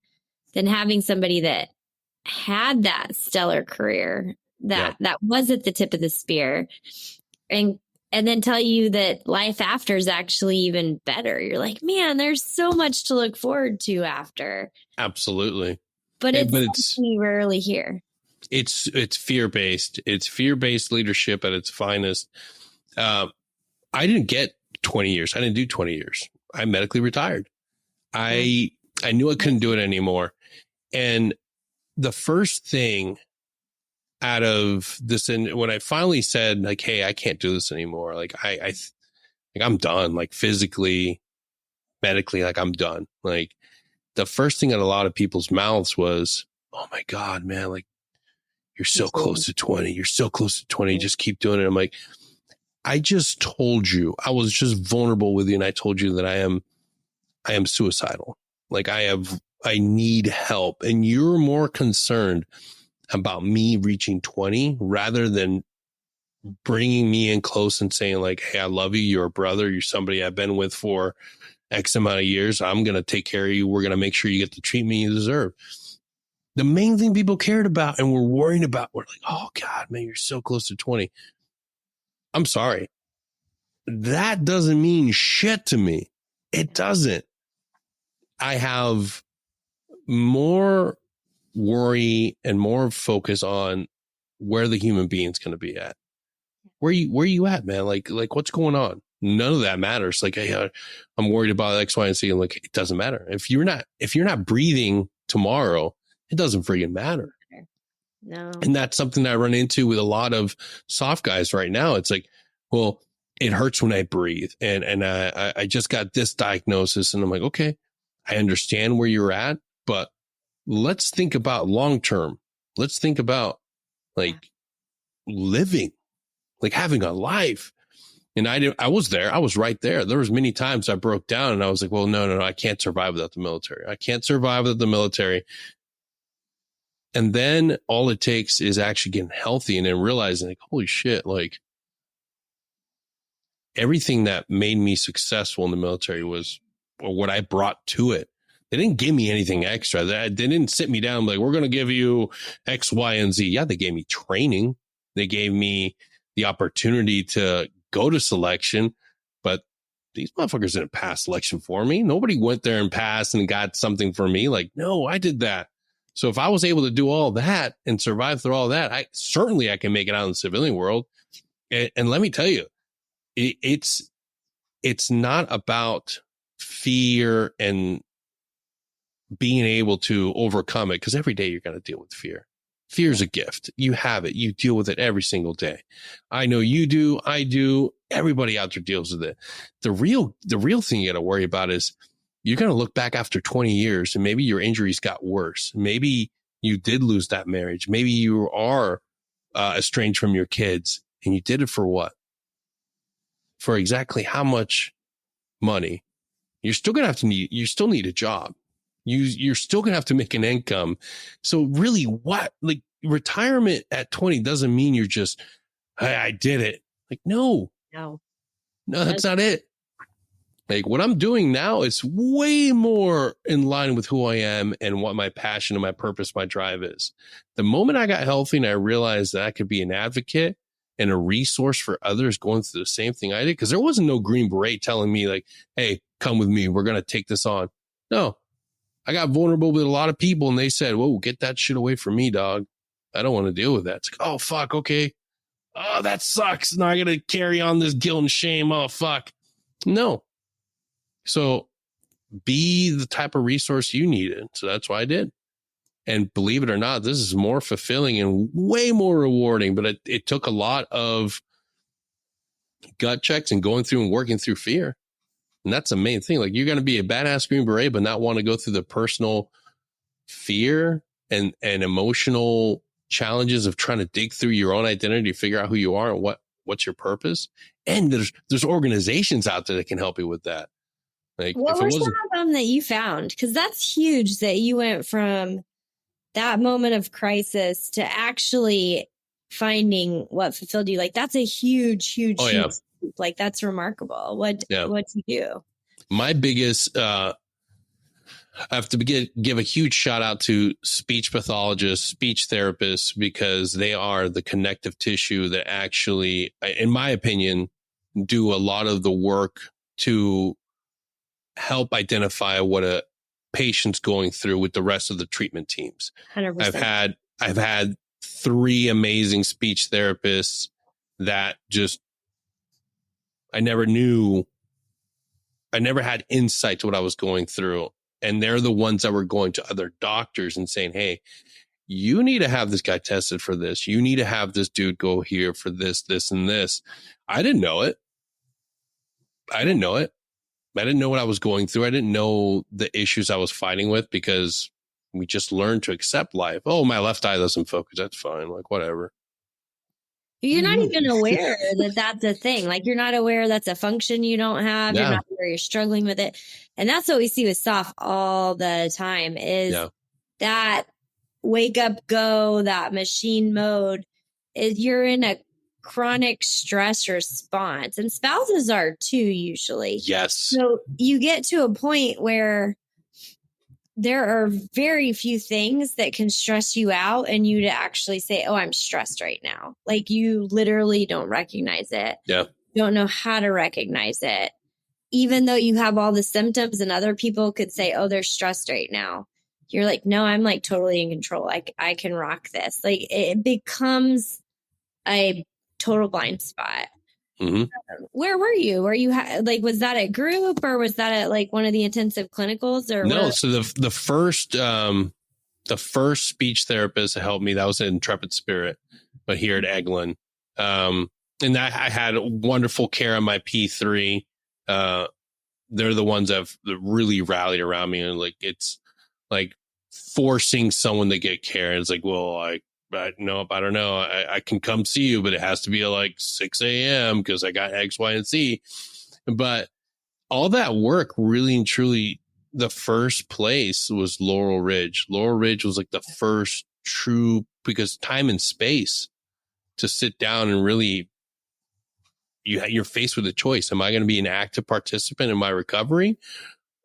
than having somebody that had that stellar career that was at the tip of the spear and then tell you that life after is actually even better. You're like, man, there's so much to look forward to after. Absolutely. But it's something you rarely hear. It's fear-based. It's fear-based leadership at its finest. I didn't get 20 years. I didn't do 20 years. I medically retired. I knew I couldn't do it anymore. And the first thing out of this. And when I finally said like, hey, I can't do this anymore. Like I'm done, like physically, medically, like I'm done. Like the first thing out of a lot of people's mouths was, oh my God, man, like you're so close to 20. You're so close to 20. Just keep doing it. I'm like, I just told you, I was just vulnerable with you. And I told you that I am suicidal. Like I need help. And you're more concerned about me reaching 20 rather than bringing me in close and saying like, hey, I love you. You're a brother. You're somebody I've been with for X amount of years. I'm going to take care of you. We're going to make sure you get the treatment you deserve. The main thing people cared about and were worried about were like, oh God, man, you're so close to 20. I'm sorry. That doesn't mean shit to me. It doesn't. I have more worry and more focus on where the human being's going to be at. Where you at, man? Like what's going on? None of that matters. Like, hey, I'm worried about X, Y, and Z. And like, it doesn't matter. If you're not breathing tomorrow, it doesn't freaking matter. No. And that's something that I run into with a lot of soft guys right now. It's like, well, it hurts when I breathe. And I just got this diagnosis and I'm like, okay, I understand where you're at, but let's think about long-term. Let's think about like living, like having a life. And I was there. I was right there. There was many times I broke down and I was like, well, no, I can't survive without the military. I can't survive without the military. And then all it takes is actually getting healthy and then realizing like, holy shit, like everything that made me successful in the military was or what I brought to it. They didn't give me anything extra. They didn't sit me down like, we're going to give you X, Y, and Z. Yeah, they gave me training. They gave me the opportunity to go to selection, but these motherfuckers didn't pass selection for me. Nobody went there and passed and got something for me. Like, no, I did that. So if I was able to do all that and survive through all that, I can make it out in the civilian world. And let me tell you, it's not about fear and being able to overcome it, because every day you're going to deal with fear. Fear is a gift. You have it. You deal with it every single day. I know you do. I do. Everybody out there deals with it. The real thing you got to worry about is you're going to look back after 20 years and maybe your injuries got worse. Maybe you did lose that marriage. Maybe you are estranged from your kids, and you did it for what? For exactly how much money? You're still going to you still need a job. You're still going to have to make an income. So really what, like retirement at 20 doesn't mean you're just, hey, I did it. Like, no, that's not it. Like what I'm doing now is way more in line with who I am and what my passion and my purpose, my drive is. The moment I got healthy and I realized that I could be an advocate and a resource for others going through the same thing I did, because there wasn't no Green Beret telling me like, hey, come with me. We're going to take this on. No, I got vulnerable with a lot of people and they said, whoa, get that shit away from me, dog. I don't want to deal with that. It's like, oh, fuck. Okay. Oh, that sucks. Now I got to carry on this guilt and shame. Oh, fuck. No. So be the type of resource you needed. So that's what I did. And believe it or not, this is more fulfilling and way more rewarding, but it took a lot of gut checks and going through and working through fear. And that's the main thing. Like you're going to be a badass Green Beret, but not want to go through the personal fear and emotional challenges of trying to dig through your own identity, figure out who you are and what's your purpose. And there's organizations out there that can help you with that. Like, what were some of them that you found? Because that's huge that you went from that moment of crisis to actually finding what fulfilled you. Like that's a huge, huge, huge. Like that's remarkable. What you do? My biggest, I have to give a huge shout out to speech pathologists, speech therapists, because they are the connective tissue that actually, in my opinion, do a lot of the work to help identify what a patient's going through with the rest of the treatment teams. 100%. I've had 3 amazing speech therapists that just, I never had insight to what I was going through. And they're the ones that were going to other doctors and saying, hey, you need to have this guy tested for this. You need to have this dude go here for this, this, and this. I didn't know it. I didn't know what I was going through. I didn't know the issues I was fighting with because we just learned to accept life. Oh, my left eye doesn't focus. That's fine. Like, whatever. You're not even aware that that's a thing. Like, you're not aware that's a function you don't have. Yeah. You're not aware you're struggling with it. And that's what we see with SOF all the time is that wake up, go, that machine mode is you're in a chronic stress response, and spouses are too usually. Yes. So you get to a point where there are very few things that can stress you out and you to actually say, oh, I'm stressed right now. Like, you literally don't recognize it. Yeah. Don't know how to recognize it. Even though you have all the symptoms and other people could say, oh, they're stressed right now. You're like, no, I'm like totally in control. I can rock this. Like, it becomes a total blind spot. Mm-hmm. Where were you? Were you like, was that a group or was that at like one of the intensive clinicals or no? where? So the first speech therapist that helped me, that was an Intrepid Spirit, but here at Eglin. And I had wonderful care on my P3. They're the ones that have really rallied around me, and like, it's like forcing someone to get care. It's like, well, nope, I don't know. I can come see you, but it has to be at like 6 a.m. because I got X, Y, and Z. But all that work, really and truly, the first place was Laurel Ridge. Laurel Ridge was like the first true, because time and space to sit down and really, you're faced with a choice. Am I going to be an active participant in my recovery,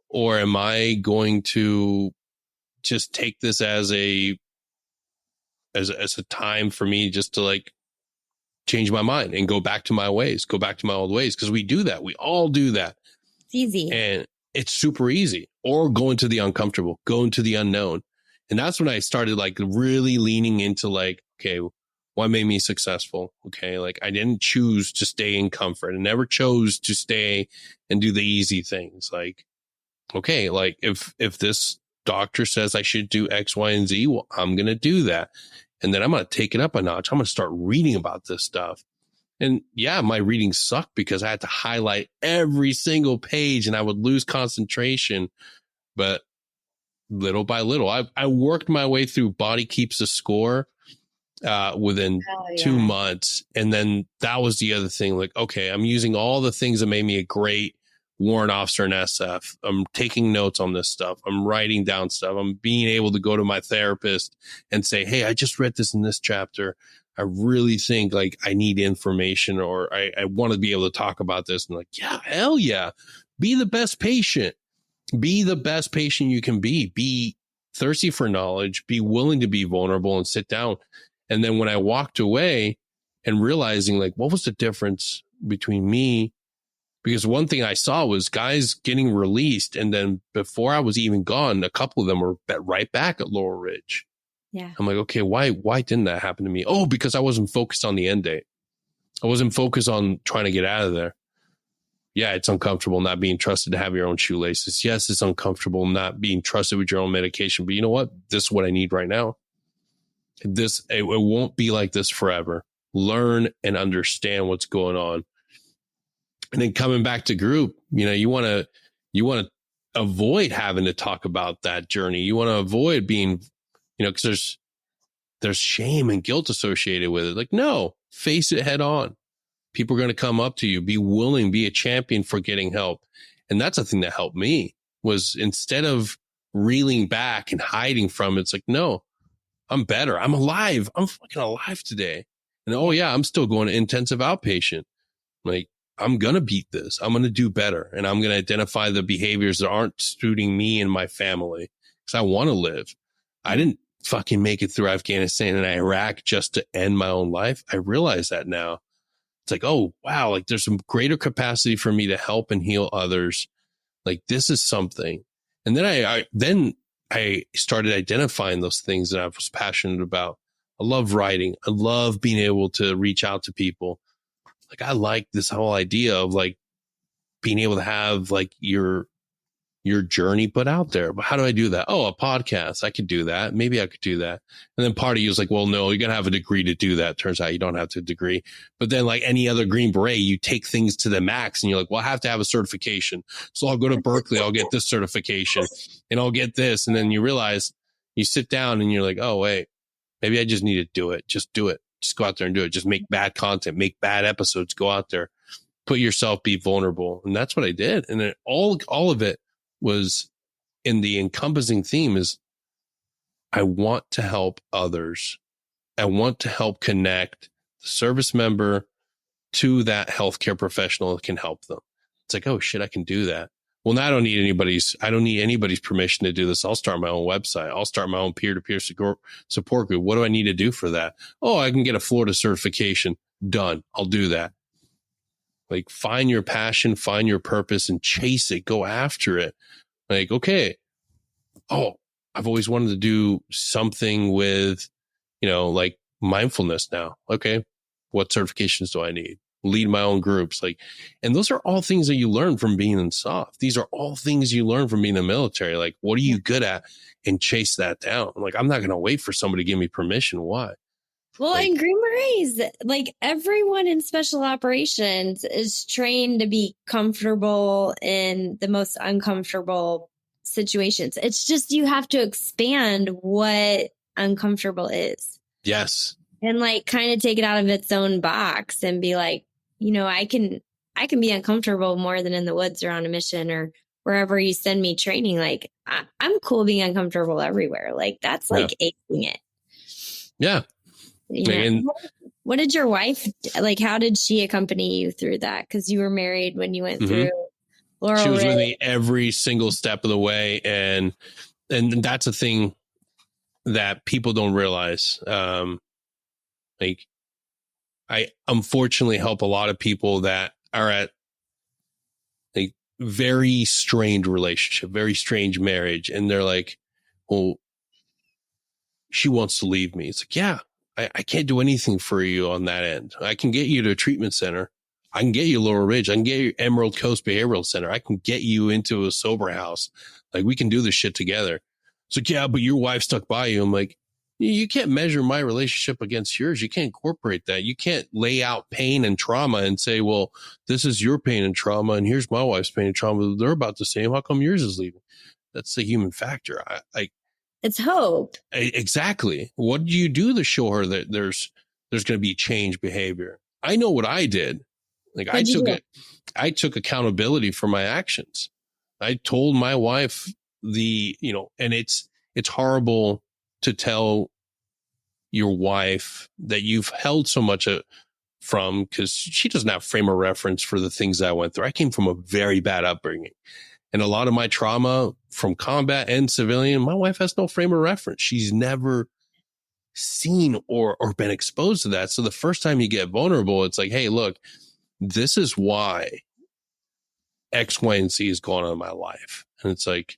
or am I going to just take this as a time for me just to like change my mind and go back to my ways, go back to my old ways? Because we do that. We all do that. It's easy. And it's super easy. Or go into the uncomfortable, go into the unknown. And that's when I started like really leaning into like, okay, what made me successful? Okay. Like, I didn't choose to stay in comfort. I never chose to stay and do the easy things. Like, okay, like if this doctor says I should do X, Y, and Z, well, I'm going to do that. And then I'm going to take it up a notch. I'm going to start reading about this stuff. And yeah, my reading sucked because I had to highlight every single page and I would lose concentration. But little by little, I worked my way through Body Keeps the Score within 2 months. And then that was the other thing. Like, okay, I'm using all the things that made me a great warrant officer in SF. I'm taking notes on this stuff. I'm writing down stuff. I'm being able to go to my therapist and say, hey, I just read this in this chapter. I really think like I need information, or I want to be able to talk about this. And like, yeah, hell yeah. Be the best patient. Be the best patient you can be. Be thirsty for knowledge. Be willing to be vulnerable and sit down. And then when I walked away and realizing like, what was the difference between me? Because one thing I saw was guys getting released. And then before I was even gone, a couple of them were right back at Laurel Ridge. Yeah. I'm like, okay, why didn't that happen to me? Oh, because I wasn't focused on the end date. I wasn't focused on trying to get out of there. Yeah, it's uncomfortable not being trusted to have your own shoelaces. Yes, it's uncomfortable not being trusted with your own medication. But you know what? This is what I need right now. It won't be like this forever. Learn and understand what's going on. And then coming back to group, you want to avoid having to talk about that journey. You want to avoid being, because there's shame and guilt associated with it. Like, no, face it head on. People are going to come up to you. Be willing, be a champion for getting help. And that's the thing that helped me, was instead of reeling back and hiding from it, it's like, no, I'm better. I'm alive. I'm fucking alive today. And oh yeah, I'm still going to intensive outpatient. Like, I'm going to beat this. I'm going to do better. And I'm going to identify the behaviors that aren't suiting me and my family, because I want to live. I didn't fucking make it through Afghanistan and Iraq just to end my own life. I realize that now. It's like, oh, wow, like there's some greater capacity for me to help and heal others. Like, this is something. And then I started identifying those things that I was passionate about. I love writing. I love being able to reach out to people. Like, I like this whole idea of like being able to have like your your journey put out there. But how do I do that? Oh, a podcast. I could do that. Maybe I could do that. And then part of you is like, well, no, you're going to have a degree to do that. Turns out you don't have to degree. But then like any other Green Beret, you take things to the max and you're like, well, I have to have a certification. So I'll go to Berkeley. I'll get this certification and I'll get this. And then you realize you sit down and you're like, oh, wait, maybe I just need to do it. Just do it. Just go out there and do it. Just make bad content, make bad episodes, go out there, put yourself, be vulnerable. And that's what I did. And then all of it was in the encompassing theme is I want to help others. I want to help connect the service member to that healthcare professional that can help them. It's like, oh shit, I can do that. Well, now I don't need anybody's permission to do this. I'll start my own website. I'll start my own peer-to-peer support group. What do I need to do for that? Oh, I can get a Florida certification. Done. I'll do that. Like, find your passion, find your purpose, and chase it. Go after it. Like, okay. Oh, I've always wanted to do something with, like mindfulness now. Okay. What certifications do I need? Lead my own groups. Like, and those are all things that you learn from being in SOF. These are all things you learn from being in the military. Like, what are you good at? And chase that down. Like, I'm not going to wait for somebody to give me permission. Why? Well, like, in Green Berets, like everyone in special operations is trained to be comfortable in the most uncomfortable situations. It's just you have to expand what uncomfortable is. Yes. And like kind of take it out of its own box and be like, I can be uncomfortable more than in the woods or on a mission or wherever you send me training. Like I'm cool being uncomfortable everywhere. Like that's like acing it. Yeah. And what did your wife like? How did she accompany you through that? Because you were married when you went through Laurel She was Ridge. with me every single step of the way, and that's a thing that people don't realize. Like, I unfortunately help a lot of people that are at a very strained relationship, very strange marriage, and they're like, "Well, she wants to leave me." It's like, yeah. I can't do anything for you on that end. I can get you to a treatment center. I can get you Laurel Ridge. I can get you Emerald Coast Behavioral Center. I can get you into a sober house. Like, we can do this shit together. It's like, yeah, but your wife stuck by you. I'm like, you can't measure my relationship against yours. You can't incorporate that. You can't lay out pain and trauma and say, well, this is your pain and trauma, and here's my wife's pain and trauma. They're about the same. How come yours is leaving? That's the human factor. It's hope. Exactly. What do you do to show her that there's going to be change behavior? I know what I did. Like, I took accountability for my actions. I told my wife and it's horrible to tell your wife that you've held so much from, because she doesn't have frame of reference for the things I went through. I came from a very bad upbringing. And a lot of my trauma from combat and civilian, my wife has no frame of reference. She's never seen or been exposed to that. So the first time you get vulnerable, it's like, hey, look, this is why X, Y, and Z is going on in my life. And it's like,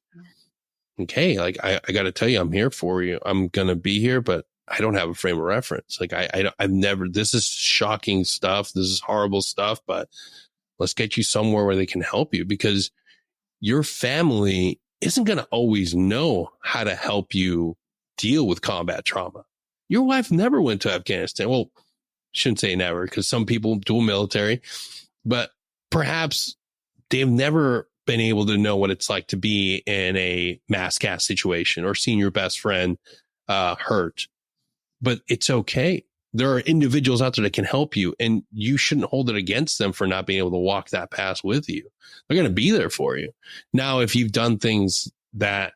okay, like I got to tell you, I'm here for you. I'm going to be here, but I don't have a frame of reference. Like I've never, this is shocking stuff. This is horrible stuff, but let's get you somewhere where they can help you, because your family isn't going to always know how to help you deal with combat trauma. Your wife never went to Afghanistan. Well, shouldn't say never, because some people dual military, but perhaps they've never been able to know what it's like to be in a mass cast situation or seeing your best friend hurt. But it's okay. There are individuals out there that can help you, and you shouldn't hold it against them for not being able to walk that path with you. They're going to be there for you. Now, if you've done things that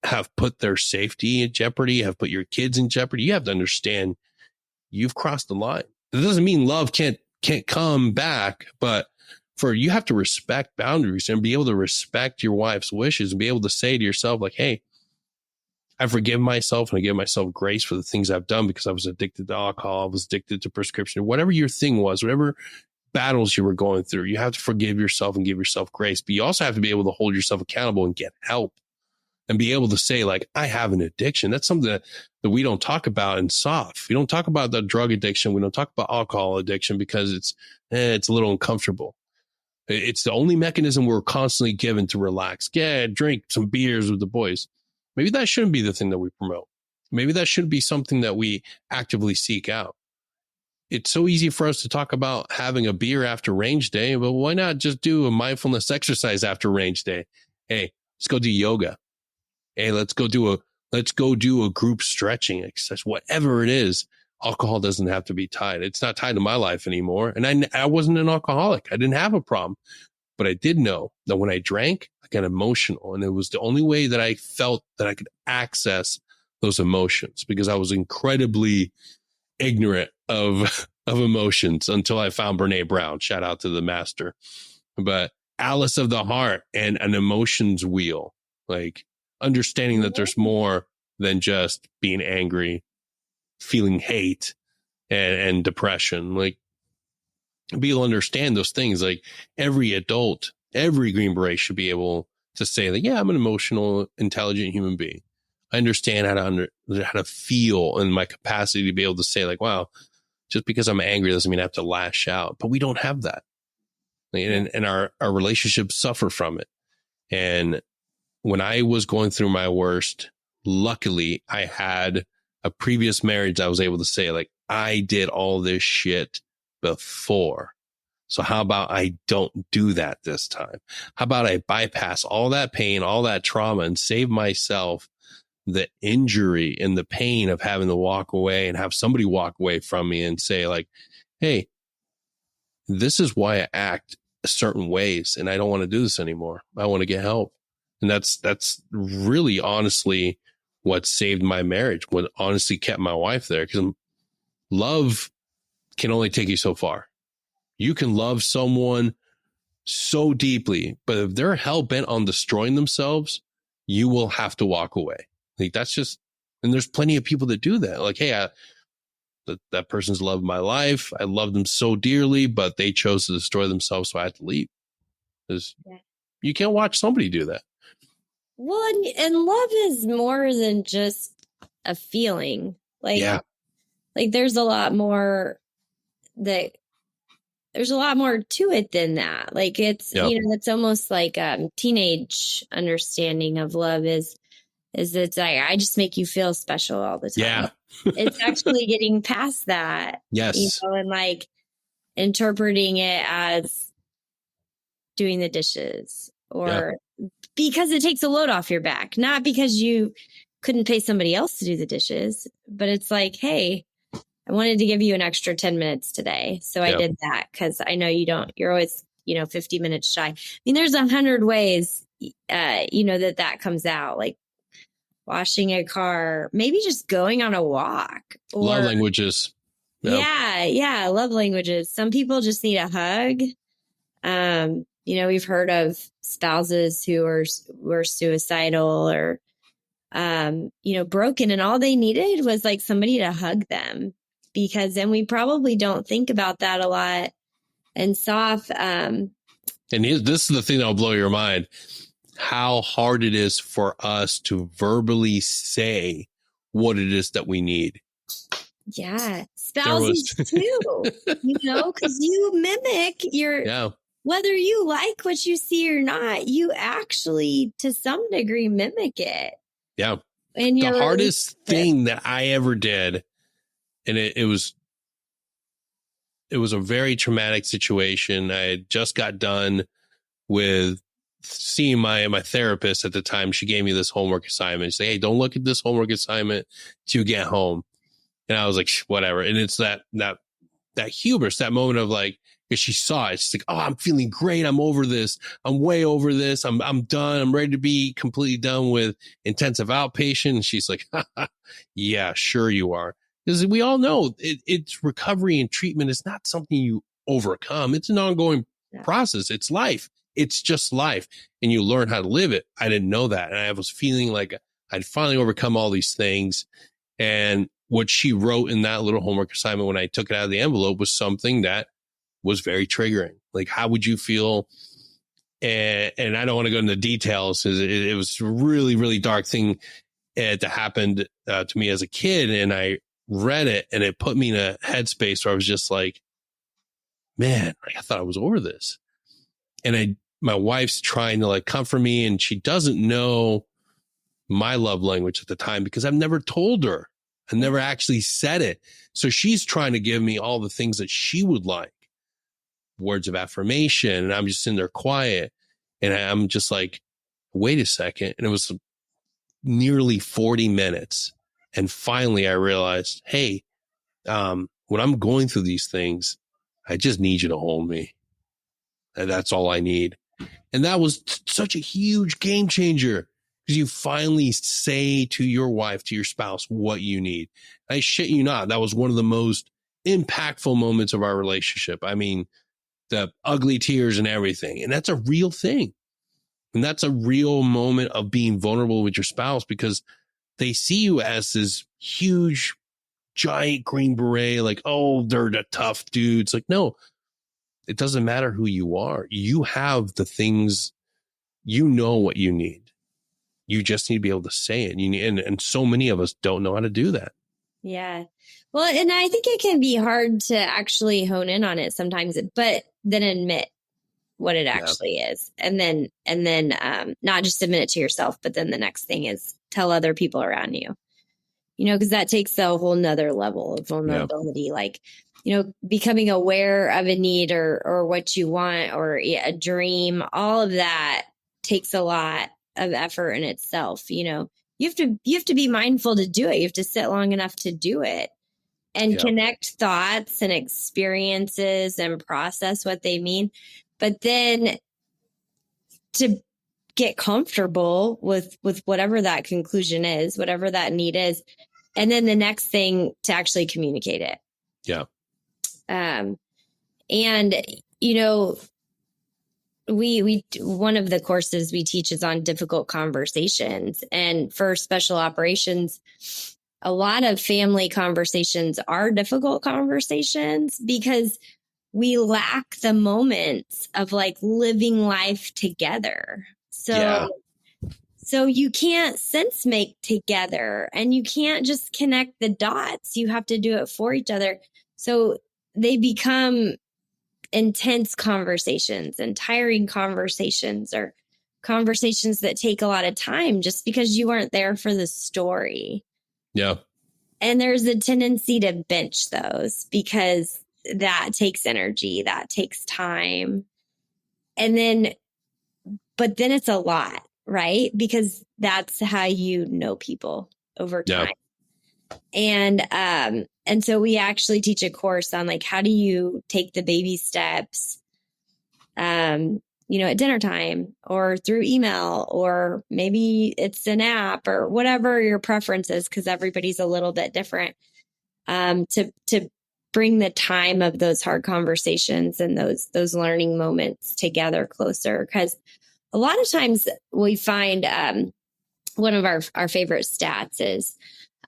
have put their safety in jeopardy, have put your kids in jeopardy, you have to understand you've crossed the line. It doesn't mean love can't come back, but you have to respect boundaries and be able to respect your wife's wishes and be able to say to yourself, like, hey, I forgive myself and I give myself grace for the things I've done, because I was addicted to alcohol, I was addicted to prescription, whatever your thing was, whatever battles you were going through. You have to forgive yourself and give yourself grace, but you also have to be able to hold yourself accountable and get help and be able to say, like, I have an addiction. That's something that we don't talk about in SOF. We don't talk about the drug addiction. We don't talk about alcohol addiction because it's a little uncomfortable. It's the only mechanism we're constantly given to relax. Yeah, drink some beers with the boys. Maybe that shouldn't be the thing that we promote. Maybe that should be something that we actively seek out. It's so easy for us to talk about having a beer after range day, but why not just do a mindfulness exercise after range day? Hey, let's go do yoga. Hey, let's go do a group stretching exercise, whatever it is. Alcohol doesn't have to be tied. It's not tied to my life anymore. And I wasn't an alcoholic. I didn't have a problem, but I did know that when I drank, I got emotional, and it was the only way that I felt that I could access those emotions, because I was incredibly ignorant of emotions until I found Brene Brown. Shout out to the master. But Alice of the Heart and an emotions wheel, like understanding that there's more than just being angry, feeling hate and depression. Like, people understand those things. Like, every adult, every Green Beret should be able to say that, yeah, I'm an emotional, intelligent human being. I understand how to feel, and my capacity to be able to say, like, wow, just because I'm angry doesn't mean I have to lash out. But we don't have that. And our relationships suffer from it. And when I was going through my worst, luckily I had a previous marriage. I was able to say, like, I did all this shit before. So how about I don't do that this time? How about I bypass all that pain, all that trauma, and save myself the injury and the pain of having to walk away, and have somebody walk away from me and say, like, hey, this is why I act certain ways, and I don't want to do this anymore. I want to get help. And that's really honestly what saved my marriage, what honestly kept my wife there, because love can only take you so far. You can love someone so deeply, but if they're hell bent on destroying themselves, you will have to walk away. Like, that's just, and there's plenty of people that do that. Like, hey, that person's loved my life. I love them so dearly, but they chose to destroy themselves, so I had to leave. Because you can't watch somebody do that. Well, and love is more than just a feeling. Like, like there's a lot more to it than that. Like, it's, it's almost like teenage understanding of love is it's like, I just make you feel special all the time. Yeah. It's actually getting past that. Yes. And like interpreting it as doing the dishes, or because it takes a load off your back, not because you couldn't pay somebody else to do the dishes, but it's like, hey, I wanted to give you an extra 10 minutes today. So I did that, because I know you're always, 50 minutes shy. I mean, there's 100 ways, that comes out, like washing a car, maybe just going on a walk. Or, love languages. Yeah. Love languages. Some people just need a hug. We've heard of spouses who were suicidal or, broken, and all they needed was like somebody to hug them, because then we probably don't think about that a lot. And SOF, and this is the thing that'll blow your mind, how hard it is for us to verbally say what it is that we need. Yeah. Spouses too, because you mimic whether you like what you see or not, you actually to some degree mimic it. Yeah. And the hardest thing that I ever did, and it was a very traumatic situation. I had just got done with seeing my therapist at the time. She gave me this homework assignment. She said, hey, don't look at this homework assignment till you get home. And I was like, whatever. And it's that hubris, that moment of like, because she saw it. She's like, oh, I'm feeling great. I'm over this. I'm way over this. I'm done. I'm ready to be completely done with intensive outpatient. And she's like, yeah, sure you are. Because we all know it's recovery and treatment is not something you overcome. It's an ongoing process. It's life. It's just life. And you learn how to live it. I didn't know that. And I was feeling like I'd finally overcome all these things. And what she wrote in that little homework assignment when I took it out of the envelope was something that was very triggering. Like, how would you feel? And I don't want to go into details. It was a really, really dark thing that happened to me as a kid. And I read it, and it put me in a headspace where I was just like, man, I thought I was over this. And my wife's trying to like comfort me, and she doesn't know my love language at the time because I've never told her. I never actually said it. So she's trying to give me all the things that she would like, words of affirmation. And I'm just in there quiet. And I'm just like, wait a second. And it was nearly 40 minutes. And finally I realized, hey, when I'm going through these things, I just need you to hold me. And that's all I need. And that was such a huge game changer, because you finally say to your wife, to your spouse, what you need. I shit you not. That was one of the most impactful moments of our relationship. I mean, the ugly tears and everything. And that's a real thing. And that's a real moment of being vulnerable with your spouse, because they see you as this huge, giant green beret, like, oh, they're the tough dudes. Like, no, it doesn't matter who you are. You have the things, you know what you need. You just need to be able to say it. You need, and so many of us don't know how to do that. Yeah. Well, and I think it can be hard to actually hone in on it sometimes, but then admit what it actually is. And then not just admit it to yourself, but then the next thing is tell other people around you, because that takes a whole nother level of vulnerability. Like, becoming aware of a need or what you want or a dream, all of that takes a lot of effort in itself. You have to be mindful to do it. You have to sit long enough to do it and connect thoughts and experiences and process what they mean. But then to get comfortable with whatever that conclusion is, whatever that need is. And then the next thing, to actually communicate it. Yeah. And, we one of the courses we teach is on difficult conversations. And for special operations, a lot of family conversations are difficult conversations because we lack the moments of like living life together. So you can't sense make together, and you can't just connect the dots. You have to do it for each other. So they become intense conversations and tiring conversations, or conversations that take a lot of time just because you weren't there for the story. Yeah. And there's a tendency to bench those because that takes energy, that takes time. But then it's a lot, right? Because that's how you know people over time. Yeah. And so we actually teach a course on like, how do you take the baby steps, at dinner time or through email, or maybe it's an app or whatever your preference is, because everybody's a little bit different, to bring the time of those hard conversations and those learning moments together closer. Because a lot of times we find one of our favorite stats is,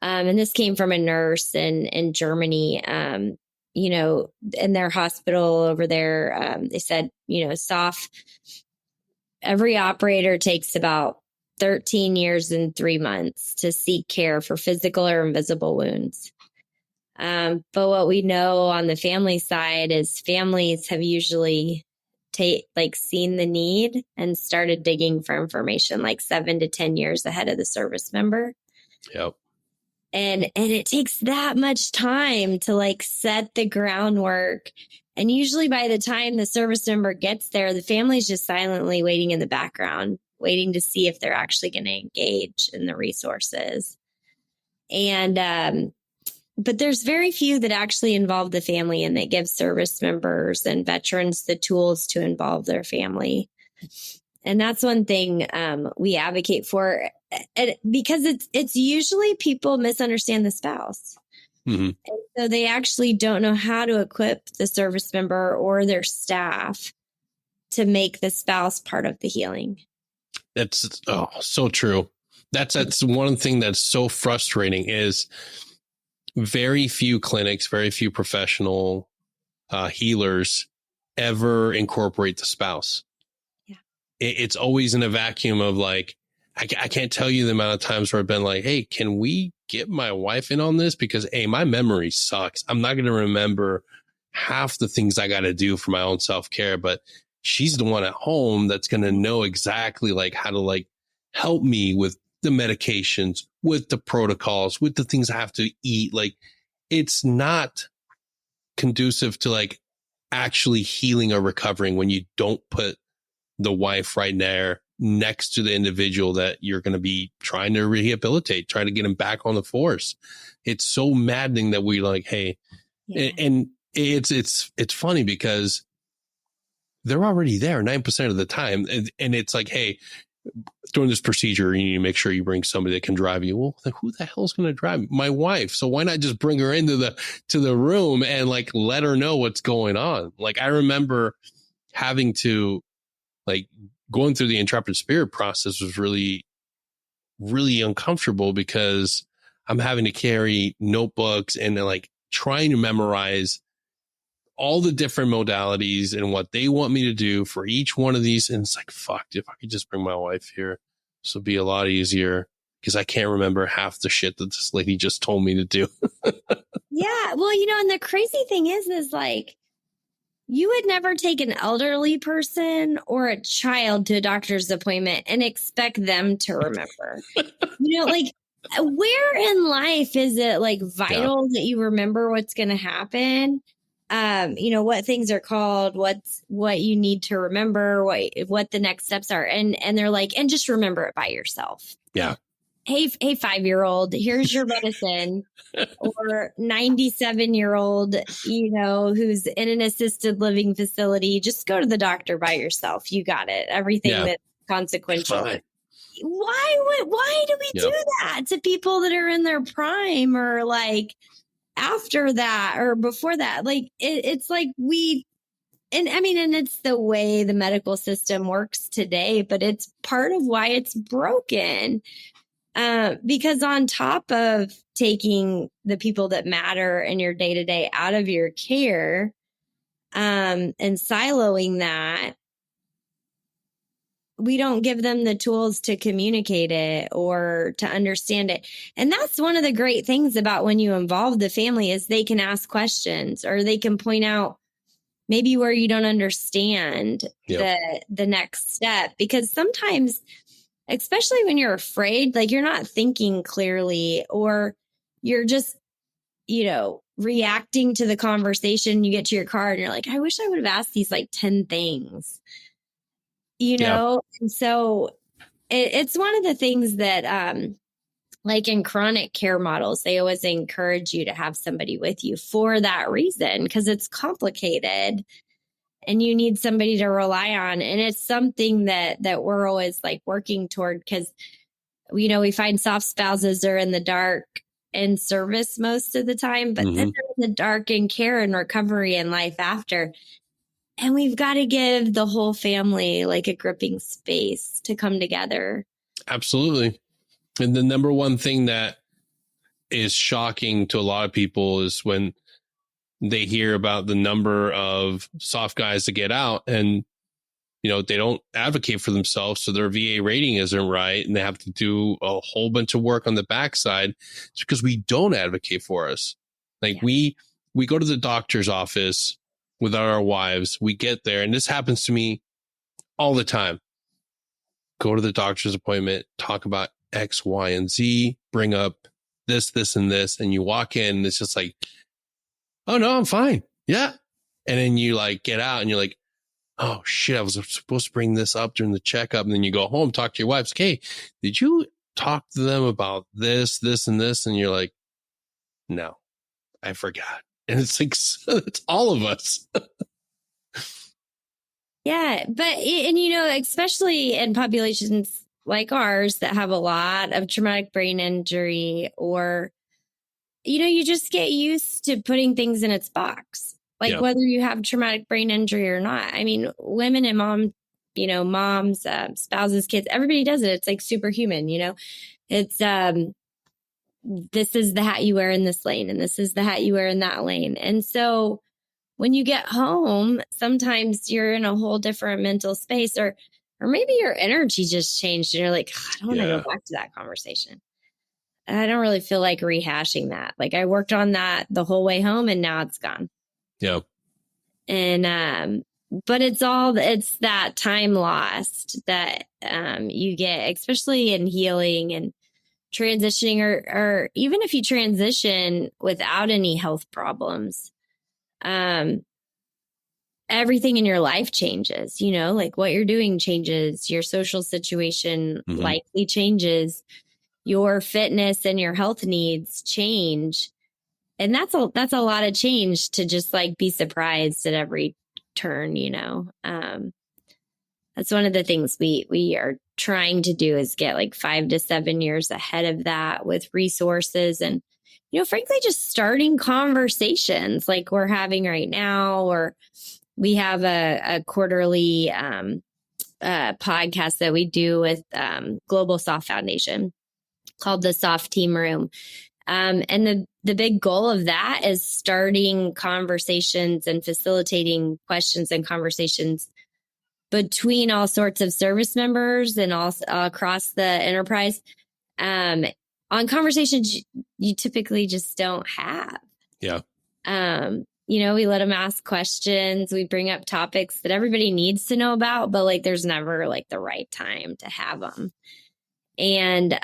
and this came from a nurse in Germany, in their hospital over there. They said, SOF, every operator takes about 13 years and 3 months to seek care for physical or invisible wounds. But what we know on the family side is families have usually seen the need and started digging for information like 7 to 10 years ahead of the service member. Yep. And it takes that much time to set the groundwork. And usually by the time the service member gets there, the family's just silently waiting in the background, waiting to see if they're actually going to engage in the resources. And, but there's very few that actually involve the family and that give service members and veterans the tools to involve their family. And that's one thing we advocate for, because it's usually people misunderstand the spouse. Mm-hmm. And so they actually don't know how to equip the service member or their staff to make the spouse part of the healing. That's so true. That's one thing that's so frustrating is very few clinics, very few professional healers ever incorporate the spouse. Yeah. It's always in a vacuum of I can't tell you the amount of times where I've been like, hey, can we get my wife in on this? Because, hey, my memory sucks. I'm not going to remember half the things I got to do for my own self-care, but she's the one at home that's going to know exactly like how to like help me with the medications, with the protocols, with the things I have to eat. Like, it's not conducive to like actually healing or recovering when you don't put the wife right there next to the individual that you're going to be trying to rehabilitate, trying to get him back on the force. It's so maddening that we like, hey, and it's funny because they're already there 9% of the time. And it's like, hey, during this procedure, you need to make sure you bring somebody that can drive you. Well, then who the hell is going to drive me? My wife. So why not just bring her into the room and like let her know what's going on? Like, I remember having to like going through the Intrepid Spirit process was really, really uncomfortable because I'm having to carry notebooks and like trying to memorize all the different modalities and what they want me to do for each one of these. And it's like, fuck, if I could just bring my wife here, this would be a lot easier because I can't remember half the shit that this lady just told me to do. Yeah. Well, and the crazy thing is like, you would never take an elderly person or a child to a doctor's appointment and expect them to remember. Like, where in life is it like vital that you remember what's going to happen? What things are called, what you need to remember, what the next steps are. And they're like, and just remember it by yourself. Yeah. Hey, 5-year-old, here's your medicine. Or 97-year-old, who's in an assisted living facility. Just go to the doctor by yourself. You got it. Everything that's consequential. Fine. Why do we do that to people that are in their prime or like after that or before that? Like it's like and it's the way the medical system works today, but it's part of why it's broken. Because on top of taking the people that matter in your day to day out of your care, and siloing that, we don't give them the tools to communicate it or to understand it. And that's one of the great things about when you involve the family is they can ask questions or they can point out maybe where you don't understand the next step. Because sometimes, especially when you're afraid, like you're not thinking clearly or you're just, reacting to the conversation. You get to your car and you're like, I wish I would have asked these like 10 things. And so it's one of the things that, like in chronic care models, they always encourage you to have somebody with you for that reason, because it's complicated and you need somebody to rely on. And it's something that we're always like working toward because, we find soft spouses are in the dark in service most of the time, but then they're in the dark in care and recovery and life after. And we've got to give the whole family like a gripping space to come together. Absolutely. And the number one thing that is shocking to a lot of people is when they hear about the number of soft guys that get out and, they don't advocate for themselves. So their VA rating isn't right. And they have to do a whole bunch of work on the backside. It's because we don't advocate for us. Like we go to the doctor's office without our wives. We get there. And this happens to me all the time. Go to the doctor's appointment, talk about X, Y, and Z, bring up this, and this. And you walk in and it's just like, oh no, I'm fine. Yeah. And then you like get out and you're like, oh shit, I was supposed to bring this up during the checkup. And then you go home, talk to your wife. Okay, did you talk to them about this, and this? And you're like, no, I forgot. And it's like, it's all of us. Yeah. But, and especially in populations like ours that have a lot of traumatic brain injury or, you just get used to putting things in its box. Like whether you have traumatic brain injury or not. I mean, women and moms, spouses, kids, everybody does it. It's like superhuman, it's, this is the hat you wear in this lane and this is the hat you wear in that lane. And so when you get home, sometimes you're in a whole different mental space or maybe your energy just changed and you're like, I don't want to go back to that conversation. I don't really feel like rehashing that. Like I worked on that the whole way home and now it's gone. Yeah. And but it's that time lost that you get, especially in healing and transitioning, or even if you transition without any health problems. Everything in your life changes, like what you're doing changes, your social situation likely changes, your fitness and your health needs change. And that's a lot of change to just like be surprised at every turn, that's one of the things we are trying to do, is get like 5 to 7 years ahead of that with resources and, frankly, just starting conversations like we're having right now. Or we have a quarterly podcast that we do with Global SOF Foundation called the SOF Team Room. And the big goal of that is starting conversations and facilitating questions and conversations between all sorts of service members and all across the enterprise, on conversations you typically just don't have. Yeah. We let them ask questions. We bring up topics that everybody needs to know about, but like there's never like the right time to have them. And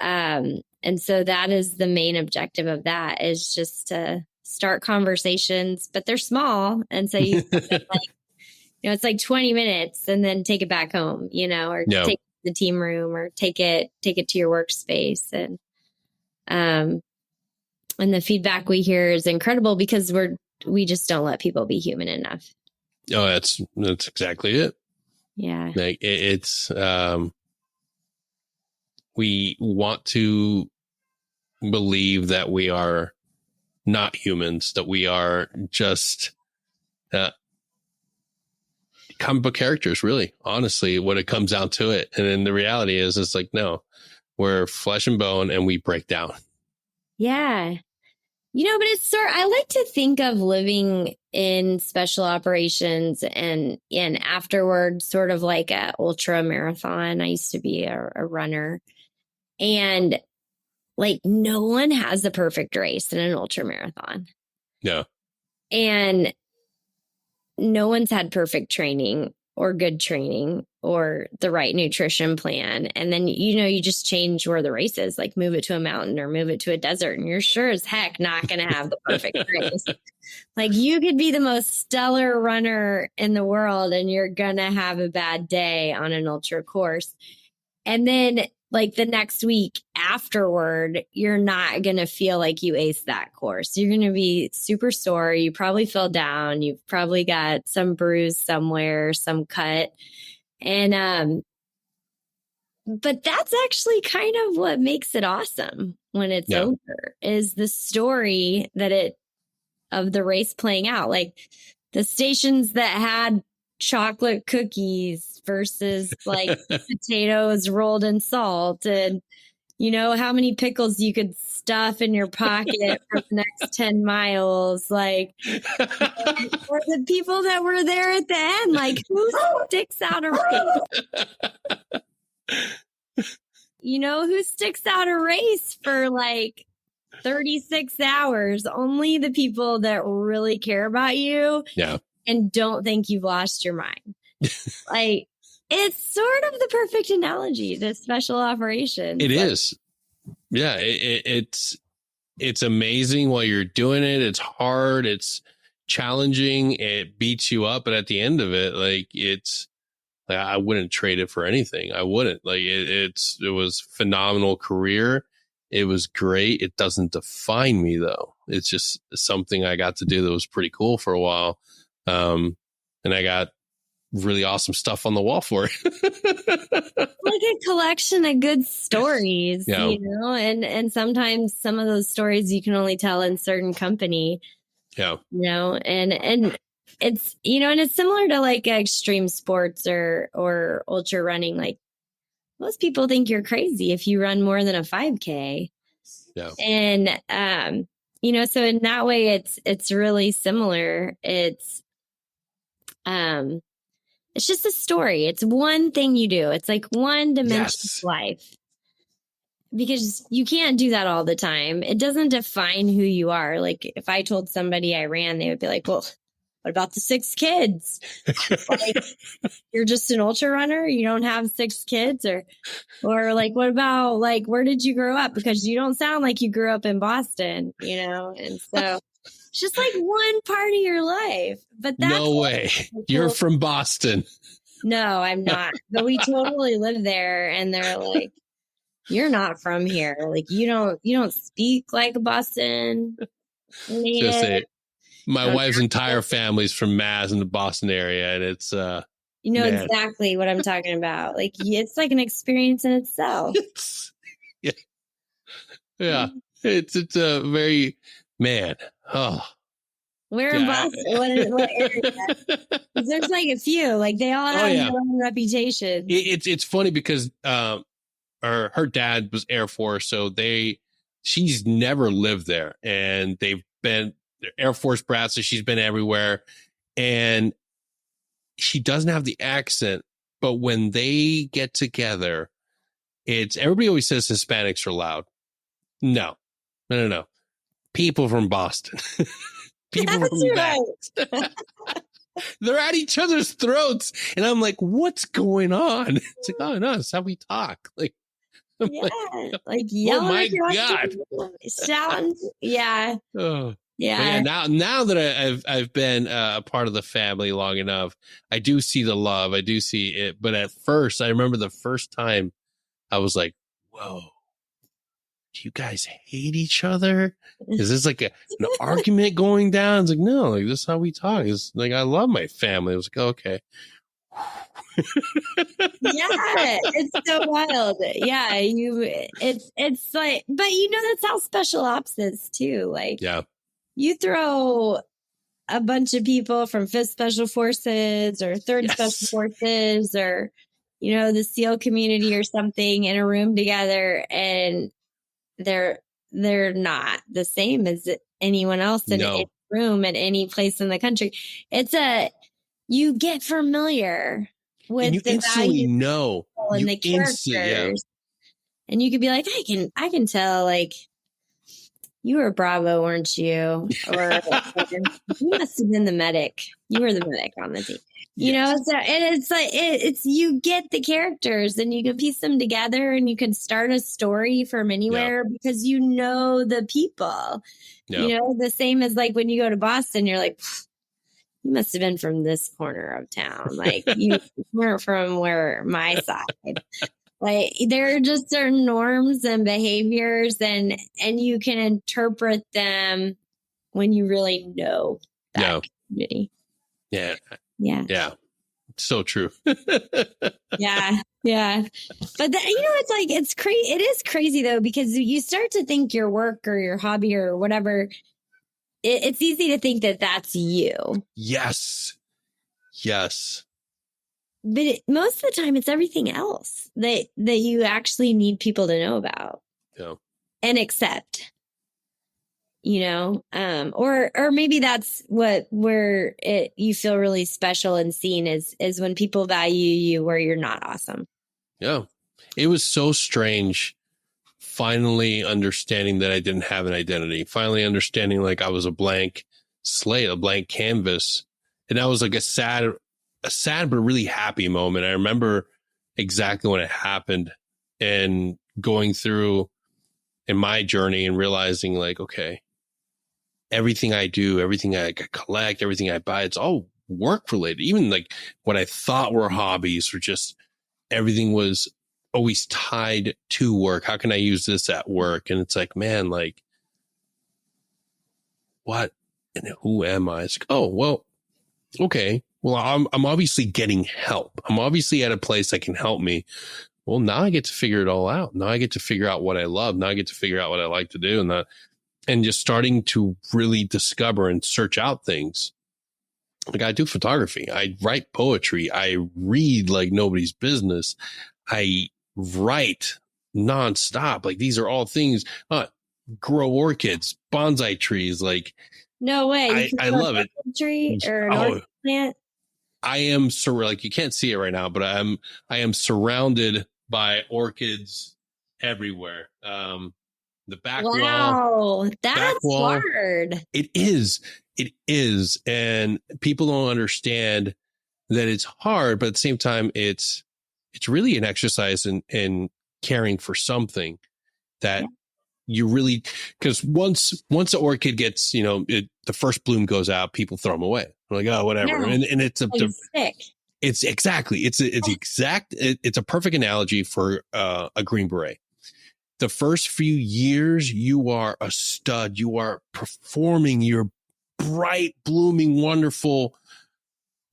so that is the main objective of that, is just to start conversations, but they're small. And so you it's like 20 minutes and then take it back home, or take it to the team room, or take it to your workspace. And the feedback we hear is incredible, because we just don't let people be human enough. Oh, that's exactly it. Yeah. Like it's, we want to believe that we are not humans, that we are just, comic book characters, really, honestly, when it comes down to it. And then the reality is, it's like, no, we're flesh and bone and we break down. Yeah. But it's I like to think of living in special operations and afterward sort of like a ultra marathon. I used to be a runner, and like no one has the perfect race in an ultra marathon. No. And no one's had perfect training or good training or the right nutrition plan. And then, you just change where the race is, like move it to a mountain or move it to a desert. And you're sure as heck not going to have the perfect race. Like you could be the most stellar runner in the world and you're going to have a bad day on an ultra course. And then like the next week afterward, you're not going to feel like you aced that course. You're going to be super sore. You probably fell down. You've probably got some bruise somewhere, some cut. And, but that's actually kind of what makes it awesome when it's over, is the story of the race playing out. Like the stations that had chocolate cookies versus like potatoes rolled in salt, and how many pickles you could stuff in your pocket for the next 10 miles, like or the people that were there at the end, like who sticks out a race? Who sticks out a race for like 36 hours? Only the people that really care about you. Yeah. And don't think you've lost your mind. Like, it's sort of the perfect analogy to special operations. It is. Yeah. It's amazing while you're doing it. It's hard. It's challenging. It beats you up. But at the end of it, like I wouldn't trade it for anything. I wouldn't. Like it was phenomenal career. It was great. It doesn't define me though. It's just something I got to do that was pretty cool for a while. And I got really awesome stuff on the wall for it. Like a collection of good stories, and sometimes some of those stories you can only tell in certain company. Yeah. And it's, and it's similar to like extreme sports or ultra running. Like most people think you're crazy if you run more than a 5K. Yeah. And, so in that way, it's really similar. It's just a story. It's one thing you do. It's like one dimension of life, because you can't do that all the time. It doesn't define who you are. Like if I told somebody I ran, they would be like, well, what about the 6 kids? Like, you're just an ultra runner. You don't have 6 kids or like, what about like, where did you grow up? Because you don't sound like you grew up in Boston, and so it's just like one part of your life, but that's no way. Cool. You're from Boston. No, I'm not, but we totally live there. And they're like, you're not from here. Like, you don't speak like a Boston native. My wife's entire family's from Mass in the Boston area, and it's exactly what I'm talking about. Like, it's like an experience in itself. yeah. It's a very man. Oh, we're in Boston. What area? There's like a few. Like, they all have their own reputation. It's funny because her dad was Air Force, so she's never lived there, and they've been Air Force brats, so she's been everywhere, and she doesn't have the accent, but when they get together, everybody always says Hispanics are loud. No. People from Boston. People from Boston. They're at each other's throats, and I'm like, what's going on? It's like, oh no, that's how we talk. Like, like yelling. Oh my God. Sounds. Yeah. Oh. Yeah. Now that I've been a part of the family long enough, I do see the love. I do see it. But at first, I remember the first time I was like, whoa, do you guys hate each other? Is this like an argument going down? It's like, no, like this is how we talk. It's like, I love my family. I was like, okay. Yeah, it's so wild. Yeah, it's like, but that's how special ops is too. Like, yeah, you throw a bunch of people from 5th Special Forces or 3rd Special Forces or the SEAL community or something in a room together, and they're not the same as anyone else in any room at any place in the country. You get familiar with the instantly know and the characters, and you could be like, I can tell, like, you were Bravo, weren't you? Or you must have been the medic. You were the medic on the team. So, and it's like it's you get the characters and you can piece them together and you can start a story from anywhere because you know the people. The same as like when you go to Boston, you're like, you must have been from this corner of town. Like, you weren't from where my side. Like, there are just certain norms and behaviors, and you can interpret them when you really know that community. Yeah. So true. Yeah. But it's like, it's crazy. It is crazy though, because you start to think your work or your hobby or whatever, it's easy to think that that's you. Yes. But most of the time, it's everything else that you actually need people to know about and accept. Or maybe that's where you feel really special and seen is when people value you where you're not awesome. Yeah, it was so strange. Finally understanding that I didn't have an identity. Finally understanding like I was a blank slate, a blank canvas, and that was like a sad but really happy moment. I remember exactly when it happened and going through in my journey and realizing like, okay, everything I do, everything I collect, everything I buy, it's all work related. Even like what I thought were hobbies, or just everything was always tied to work. How can I use this at work? And it's like, man, like, what and who am I? It's like, oh, well, okay. Well, I'm obviously getting help. I'm obviously at a place that can help me. Well, now I get to figure it all out. Now I get to figure out what I love. Now I get to figure out what I like to do, and just starting to really discover and search out things. Like, I do photography. I write poetry. I read like nobody's business. I write nonstop. Like, these are all things. Grow orchids, bonsai trees. Like, no way. I love it. Tree or an orchid plant. I am like, you can't see it right now, but I am surrounded by orchids everywhere. The back wall. Wow, that's wall, hard. It is. It is. And people don't understand that it's hard, but at the same time, it's really an exercise in caring for something that you really, because once the orchid gets, the first bloom goes out, people throw them away. They're like, oh, whatever. Yeah. And it's Like a stick. it's exactly, it's a perfect analogy for a green beret. The first few years, you are a stud. You are performing. You're bright, blooming, wonderful.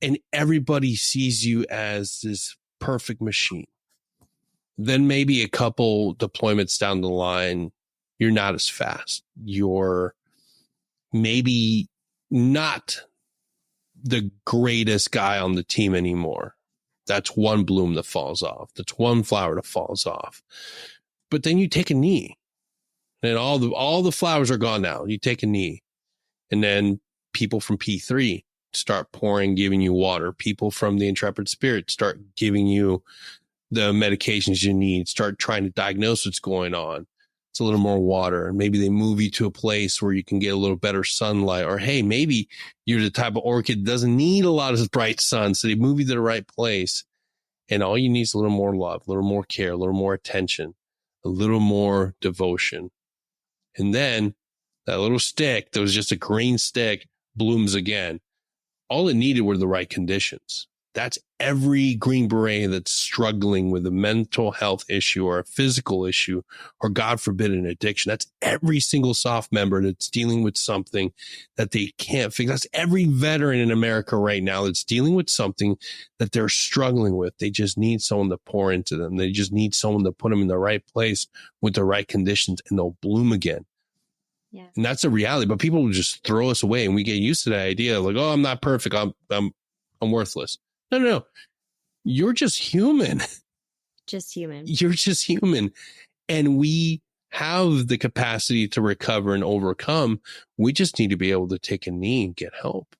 And everybody sees you as this perfect machine. Then maybe a couple deployments down the line, you're not as fast. You're maybe not the greatest guy on the team anymore. That's one bloom that falls off. That's one flower that falls off. But then you take a knee, and all the flowers are gone now. You take a knee, and then people from P3 start pouring, giving you water. People from the Intrepid Spirit start giving you the medications you need, start trying to diagnose what's going on. It's a little more water. Maybe they move you to a place where you can get a little better sunlight, or, hey, maybe you're the type of orchid that doesn't need a lot of bright sun. So they move you to the right place. And all you need is a little more love, a little more care, a little more attention, a little more devotion. And then that little stick that was just a green stick blooms again. All it needed were the right conditions. That's every Green Beret that's struggling with a mental health issue or a physical issue, or God forbid, an addiction. That's every single SOF member that's dealing with something that they can't fix. That's every veteran in America right now that's dealing with something that they're struggling with. They just need someone to pour into them. They just need someone to put them in the right place with the right conditions, and they'll bloom again. Yeah. And that's a reality, but people will just throw us away, and we get used to that idea, like, oh, I'm not perfect. I'm worthless. No. You're just human. Just human. You're just human. And we have the capacity to recover and overcome. We just need to be able to take a knee and get help.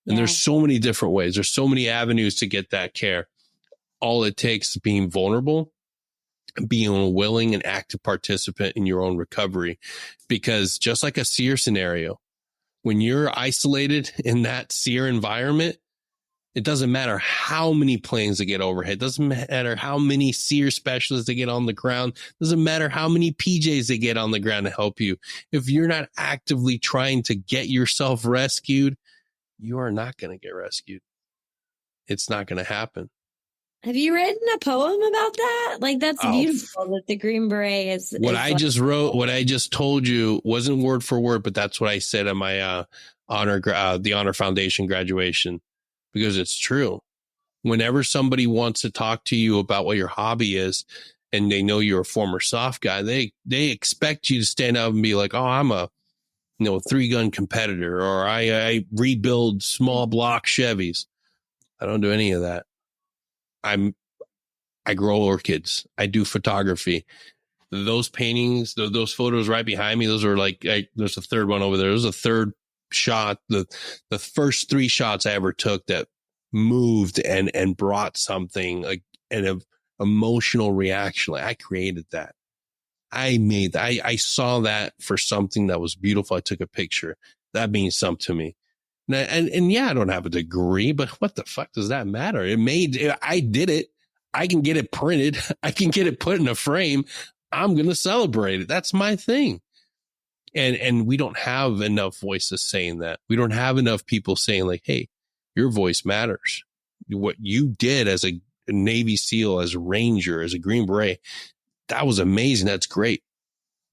And there's so many different ways. There's so many avenues to get that care. All it takes is being vulnerable, being a willing and active participant in your own recovery. Because just like a SEER scenario, when you're isolated in that SEER environment, it doesn't matter how many planes they get overhead. It doesn't matter how many SEER specialists they get on the ground. It doesn't matter how many PJs they get on the ground to help you. If you're not actively trying to get yourself rescued, you are not going to get rescued. It's not going to happen. Have you written a poem about that? Like, that's beautiful that the Green Beret is. What I just wrote, what I just told you wasn't word for word, but that's what I said at my the Honor Foundation graduation. Because it's true. Whenever somebody wants to talk to you about what your hobby is, and they know you're a former SOF guy, they expect you to stand up and be like, oh, I'm a 3-gun competitor, or I rebuild small block Chevys. I don't do any of that. I grow orchids. I do photography. Those paintings, those photos right behind me, those are like, there's a third one over there. There's a third shot, the first 3 shots I ever took that moved and brought something, like an emotional reaction. Like, I created that. I made that. I saw that for something that was beautiful. I took a picture. That means something to me. And yeah, I don't have a degree, but what the fuck does that matter? I did it. I can get it printed. I can get it put in a frame. I'm going to celebrate it. That's my thing. And we don't have enough voices saying that. We don't have enough people saying, like, hey, your voice matters. What you did as a Navy SEAL, as a Ranger, as a Green Beret, that was amazing. That's great.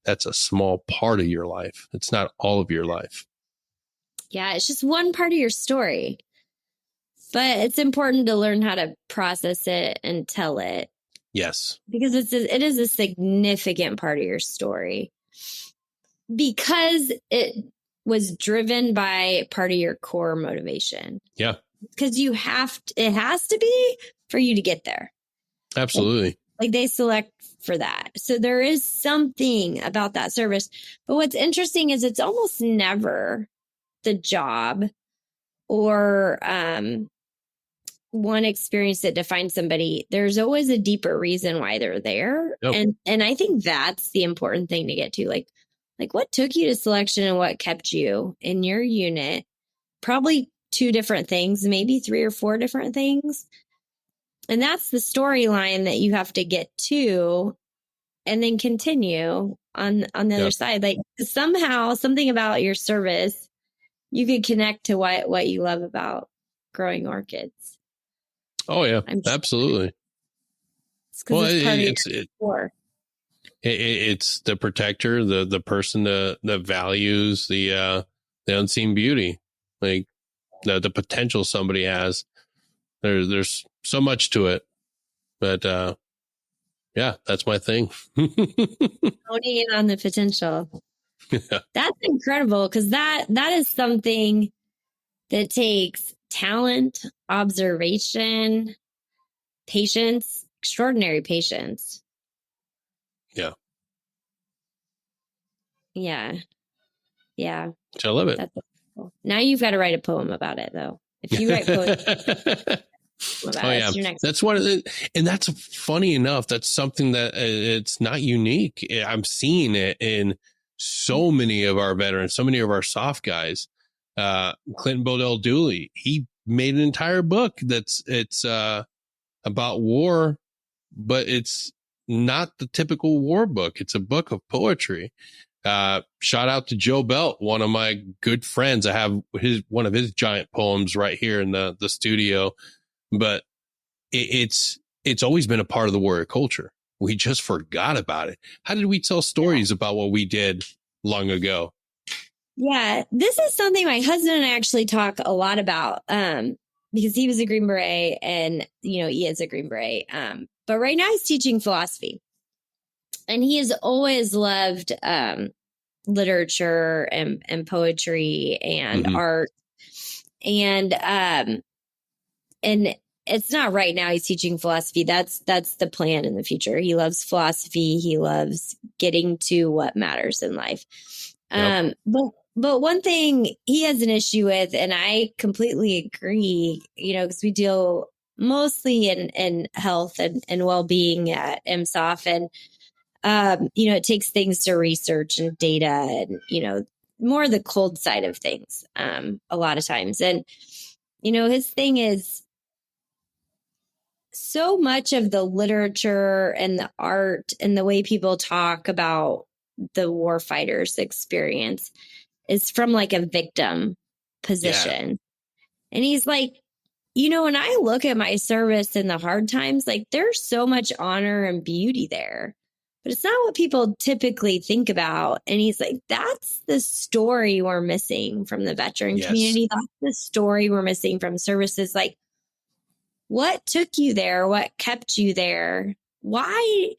That's a small part of your life. It's not all of your life. Yeah, it's just one part of your story. But it's important to learn how to process it and tell it. Yes. Because it is a significant part of your story. Because it was driven by part of your core motivation. Yeah. Because it has to be for you to get there. Absolutely. Like they select for that. So there is something about that service. But what's interesting is it's almost never the job or one experience that defines somebody. There's always a deeper reason why they're there. Yep. And I think that's the important thing to get to. Like what took you to selection and what kept you in your unit? Probably 2 different things, maybe 3 or 4 different things. And that's the storyline that you have to get to and then continue on the other side. Like somehow something about your service, you could connect to what you love about growing orchids. Oh yeah, absolutely. It's because it's part of your core. It's the protector, the person that values the unseen beauty, like the potential somebody has. There's so much to it, but yeah, that's my thing. Owning in on the potential. Yeah. That's incredible, because that is something that takes talent, observation, patience, extraordinary patience. Yeah. Yeah. Yeah. I love it. That's cool. Now you've got to write a poem about it, though. If you write poetry. Oh yeah, that's one of the, and that's funny enough. That's something that it's not unique. I'm seeing it in so many of our veterans, so many of our soft guys. Clinton Bodell Dooley, he made an entire book it's about war, but it's not the typical war book. It's a book of poetry. Shout out to Joe Belt, one of my good friends. I have one of his giant poems right here in the studio. But it's always been a part of the warrior culture. We just forgot about it. How did we tell stories about what we did long ago? Yeah, this is something my husband and I actually talk a lot about, because he was a Green Beret and, he is a Green Beret. But right now he's teaching philosophy, and he has always loved literature and poetry and art. And it's not right now he's teaching philosophy. That's the plan in the future. He loves philosophy. He loves getting to what matters in life. Yep. But one thing he has an issue with, and I completely agree, because we deal mostly in health and well-being at MSOF, and it takes things to research and data and, more the cold side of things, a lot of times. And, his thing is, so much of the literature and the art and the way people talk about the war fighters' experience is from like a victim position. Yeah. And he's like, when I look at my service in the hard times, like there's so much honor and beauty there, but it's not what people typically think about. And he's like, that's the story we're missing from the veteran community. That's the story we're missing from services. Like, what took you there? What kept you there? Why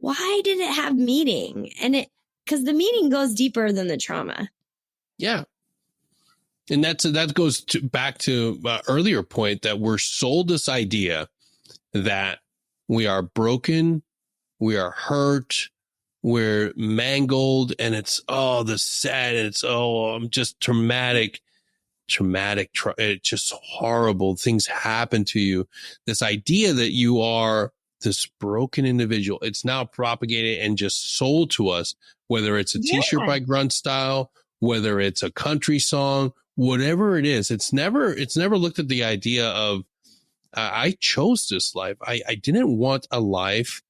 did it have meaning? And because the meaning goes deeper than the trauma. Yeah. And that goes back to earlier point that we're sold this idea that we are broken, we are hurt, we're mangled, and it's the sad, and it's I'm just traumatic. It's just horrible. Things happen to you. This idea that you are this broken individual, it's now propagated and just sold to us, whether it's a t-shirt by Grunt Style, whether it's a country song, whatever it is. It's never looked at the idea of, I chose this life. I didn't want a life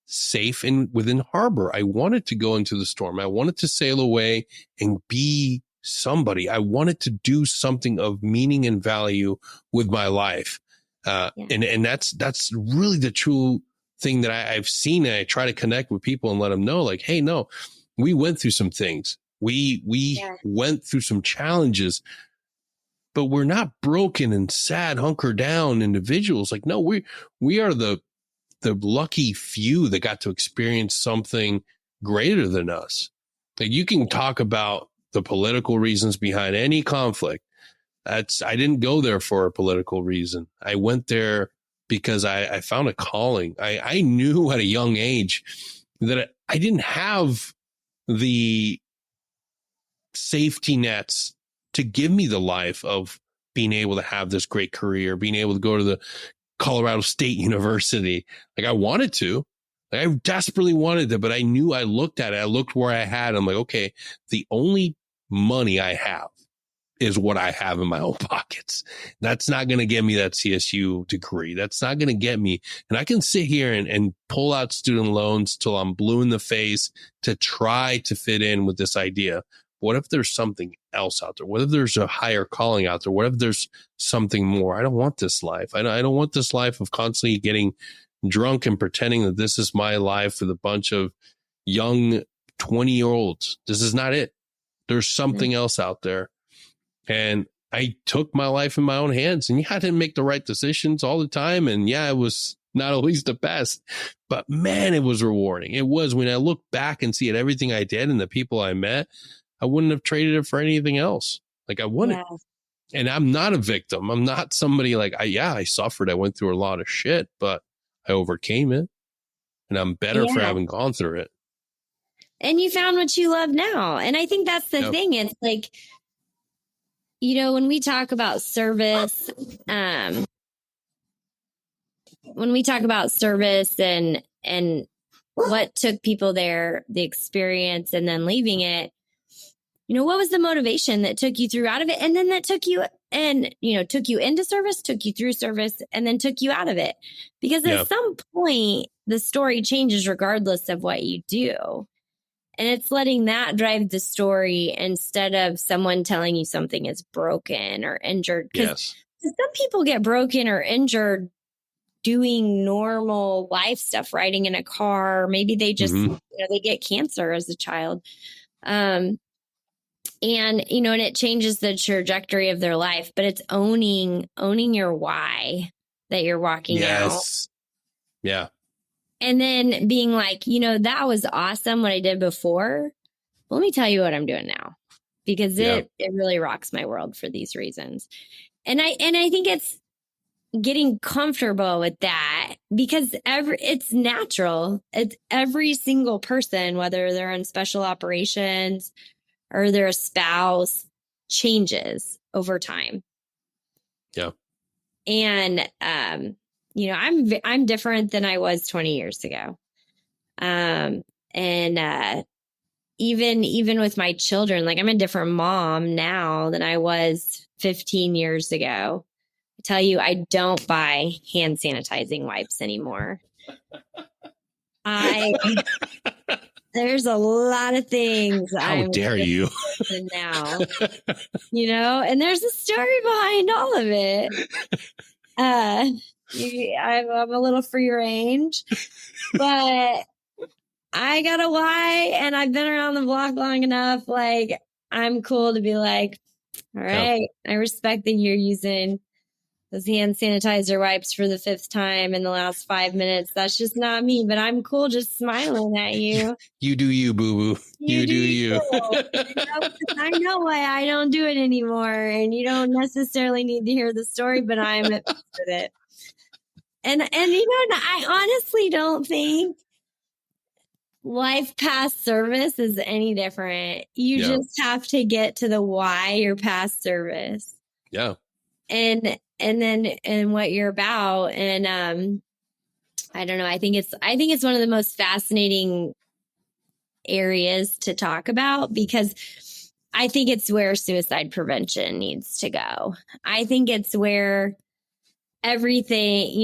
safe within harbor. I wanted to go into the storm. I wanted to sail away and be somebody. I wanted to do something of meaning and value with my life. And that's really the true thing that I've seen. And I try to connect with people and let them know, like, hey, no, we went through some things. We went through some challenges, but we're not broken and sad, hunker down individuals. Like, no, we are the lucky few that got to experience something greater than us. Like, you can talk about the political reasons behind any conflict. I didn't go there for a political reason. I went there because I found a calling. I knew at a young age that I didn't have the safety nets to give me the life of being able to have this great career, being able to go to the Colorado State University. Like I wanted to, like I desperately wanted to, but I knew I looked at it. I looked where I had. I'm like, okay, the only money I have is what I have in my own pockets. That's not going to get me that CSU degree. That's not going to get me. And I can sit here and pull out student loans till I'm blue in the face to try to fit in with this idea. What if there's something else out there? What if there's a higher calling out there? What if there's something more? I don't want this life. I don't want this life of constantly getting drunk and pretending that this is my life with a bunch of young 20-year-olds. This is not it. There's something else out there. And I took my life in my own hands, and I didn't make the right decisions all the time. And yeah, it was not always the best, but man, it was rewarding. It was. When I look back and see it, everything I did and the people I met, I wouldn't have traded it for anything else. Like I wouldn't. Yeah. And I'm not a victim. I'm not somebody like, I suffered. I went through a lot of shit, but I overcame it, and I'm better for having gone through it. And you found what you love now. And I think that's the thing. It's like, you know, when we talk about service, and what took people there, the experience, and then leaving it, you know, what was the motivation that took you through out of it? And then that took you into service, took you through service, and then took you out of it. Because at some point, the story changes regardless of what you do. And it's letting that drive the story instead of someone telling you something is broken or injured. Because some people get broken or injured doing normal life stuff, riding in a car. Maybe they just, they get cancer as a child. And, and it changes the trajectory of their life, but it's owning your why that you're walking out. Yeah. And then being like, that was awesome what I did before. Let me tell you what I'm doing now, because it really rocks my world for these reasons. And I think it's getting comfortable with that, because it's natural. It's every single person, whether they're in special operations or they're a spouse, changes over time. Yeah. And, I'm different than I was 20 years ago. Even with my children, like I'm a different mom now than I was 15 years ago. I tell you, I don't buy hand sanitizing wipes anymore. There's a lot of things. How dare you? Now, and there's a story behind all of it. I'm a little free range, but I got a why, and I've been around the block long enough. Like, I'm cool to be like, all right, I respect that you're using those hand sanitizer wipes for the 5th time in the last 5 minutes. That's just not me, but I'm cool just smiling at you. You do you, boo-boo. You do you. I know why I don't do it anymore, and you don't necessarily need to hear the story, but I'm at peace with it. And I honestly don't think life past service is any different. You just have to get to the why you're past service. Yeah. And what you're about. And I don't know. I think it's one of the most fascinating areas to talk about, because I think it's where suicide prevention needs to go. I think it's where everything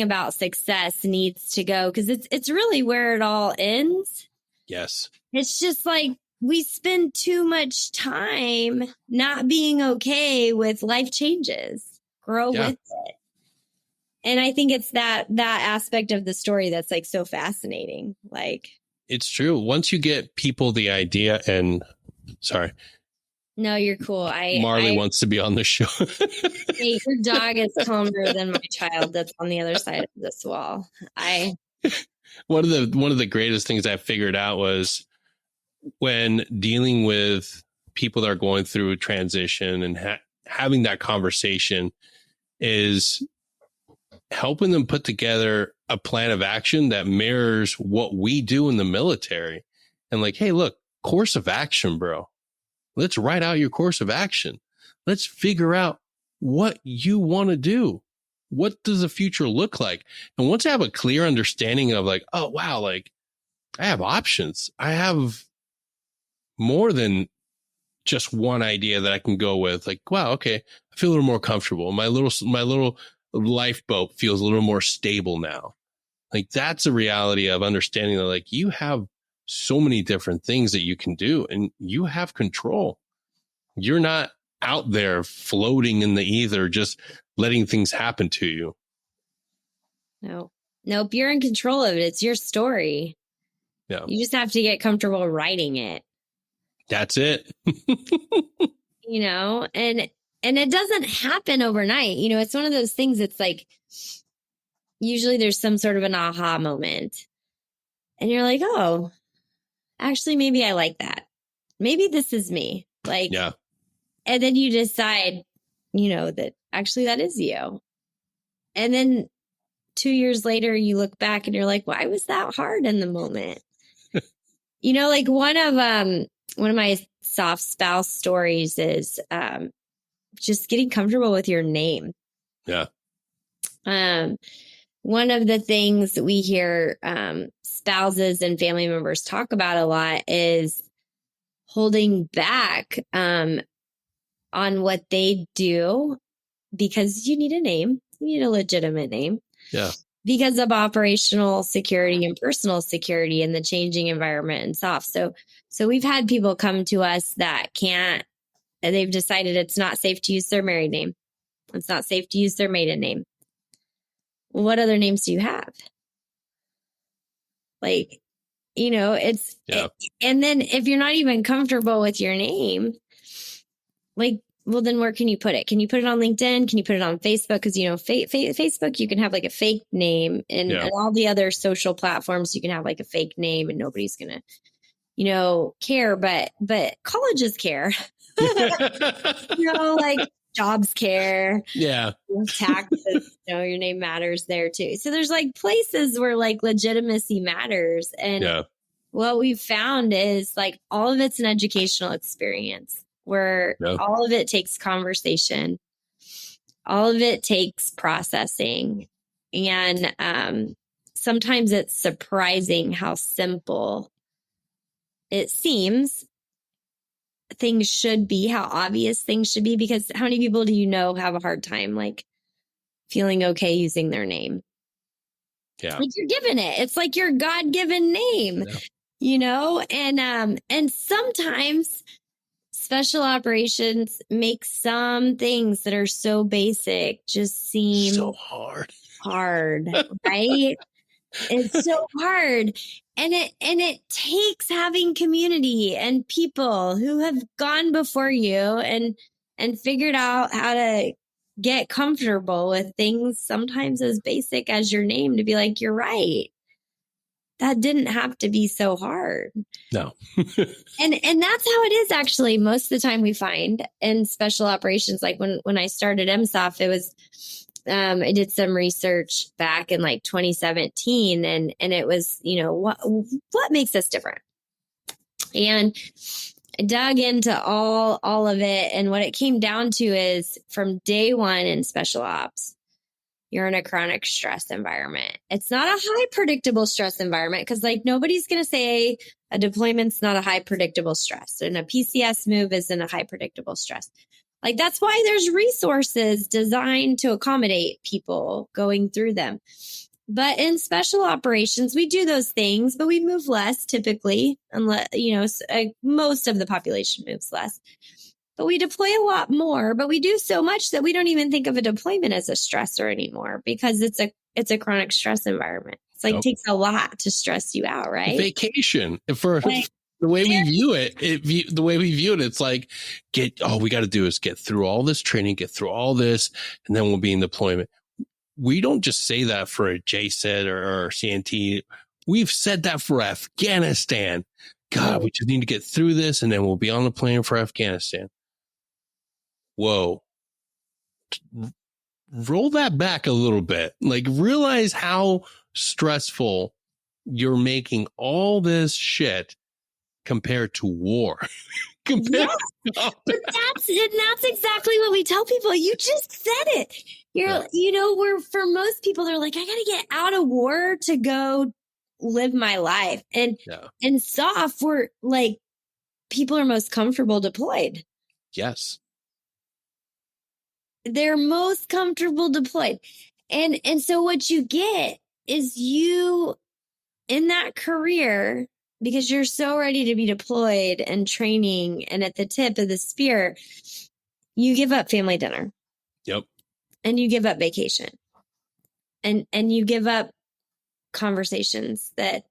about success needs to go, because it's really where it all ends. Yes. It's just like we spend too much time not being okay with life changes. Grow with it. And I think it's that aspect of the story that's like so fascinating. Like, it's true. Once you get people the idea, and sorry. No, you're cool. Marley wants to be on the show. Hey, your dog is calmer than my child that's on the other side of this wall. One of the greatest things I figured out was, when dealing with people that are going through a transition and having that conversation, is helping them put together a plan of action that mirrors what we do in the military. And like, hey, look, course of action, bro. Let's write out your course of action. let's figure out what you want to do. What does the future look like? And once I have a clear understanding of like, oh, wow, like I have options. I have more than just one idea that I can go with. Like, wow, okay, I feel a little more comfortable. My little lifeboat feels a little more stable now. Like that's a reality of understanding that like you have so many different things that you can do and you have control. You're not out there floating in the ether, just letting things happen to you. Nope. You're in control of it. It's your story. Yeah. You just have to get comfortable writing it. That's it. You know, and it doesn't happen overnight. You know, it's one of those things. It's like, usually there's some sort of an aha moment and you're like, oh, actually, maybe I like that. Maybe this is me. Like, yeah. And then you decide, you know, that actually that is you. And then 2 years later, you look back and you're like, why was that hard in the moment? You know, like one of my soft spouse stories is just getting comfortable with your name. Yeah. One of the things that we hear spouses and family members talk about a lot is holding back on what they do because you need a name. You need a legitimate name. Yeah. Because of operational security and personal security in the changing environment and SOF. So we've had people come to us that they've decided it's not safe to use their married name. It's not safe to use their maiden name. What other names do you have? Like, you know, and then if you're not even comfortable with your name, like, well, then where can you put it? Can you put it on LinkedIn? Can you put it on Facebook? Because, you know, Facebook, you can have like a fake name and all the other social platforms, you can have like a fake name and nobody's going to, you know, care. But colleges care, you know, like jobs care. Yeah. Taxes, you know, your name matters there too. So there's like places where like legitimacy matters. And what we've found is like all of it's an educational experience where all of it takes conversation, all of it takes processing. And sometimes it's surprising how simple it seems things should be, how obvious things should be, because how many people do you know have a hard time like feeling okay using their name? Yeah. Like you're given it. It's like your God-given name, you know? And sometimes special operations make some things that are so basic just seem so hard, right? It's so hard. And it takes having community and people who have gone before you and figured out how to get comfortable with things sometimes as basic as your name to be like, you're right. That didn't have to be so hard. No. And that's how it is actually most of the time we find in special operations. Like when I started MSOF, it was, I did some research back in like 2017 and it was, you know, what makes us different? And I dug into all of it. And what it came down to is from day one in special ops, you're in a chronic stress environment. It's not a high predictable stress environment because like nobody's going to say a deployment's not a high predictable stress and a PCS move isn't a high predictable stress. Like that's why there's resources designed to accommodate people going through them. But in special operations, we do those things, but we move less typically, unless, you know, most of the population moves less. But we deploy a lot more, but we do so much that we don't even think of a deployment as a stressor anymore because it's a chronic stress environment. It's like it takes a lot to stress you out, right? Vacation for the way we view it, it's like we got to do is get through all this training, get through all this, and then we'll be in deployment. We don't just say that for a JSET or CNT. We've said that for Afghanistan. God, we just need to get through this, and then we'll be on the plane for Afghanistan. Whoa. Roll that back a little bit. Like realize how stressful you're making all this shit compared to war. Yeah, but that's exactly what we tell people. You just said it. Where for most people, they're like, I got to get out of war to go live my life. And SOF, we're like, people are most comfortable deployed. Yes. They're most comfortable deployed. And so what you get is you in that career, because you're so ready to be deployed and training and at the tip of the spear, you give up family dinner. Yep. And you give up vacation. And you give up conversations that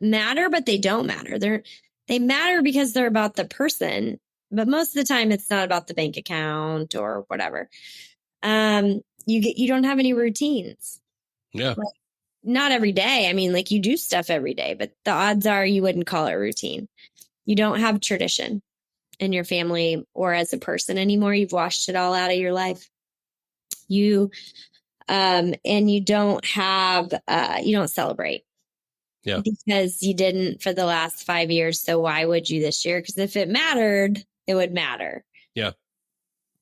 matter, but they don't matter. They matter because they're about the person, but most of the time it's not about the bank account or whatever. You don't have any routines. Yeah. Like, not every day. I mean, like you do stuff every day, but the odds are you wouldn't call it routine. You don't have tradition in your family or as a person anymore. You've washed it all out of your life. And you don't have, you don't celebrate. Yeah. Because you didn't for the last 5 years. So why would you this year? Because if it mattered, it would matter. Yeah.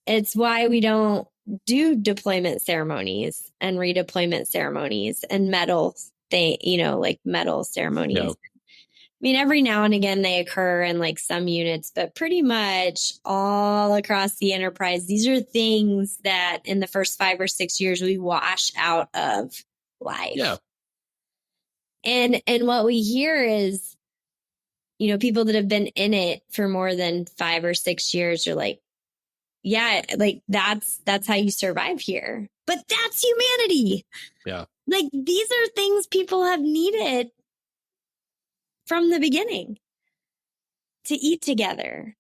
It's why we don't do deployment ceremonies and redeployment ceremonies and medal ceremonies. Yeah. I mean, every now and again they occur in like some units, but pretty much all across the enterprise, these are things that in the first 5 or 6 years we wash out of life. Yeah. And what we hear is, people that have been in it for more than 5 or 6 years are like, yeah, like that's how you survive here. But that's humanity. Yeah. Like these are things people have needed from the beginning, to eat together,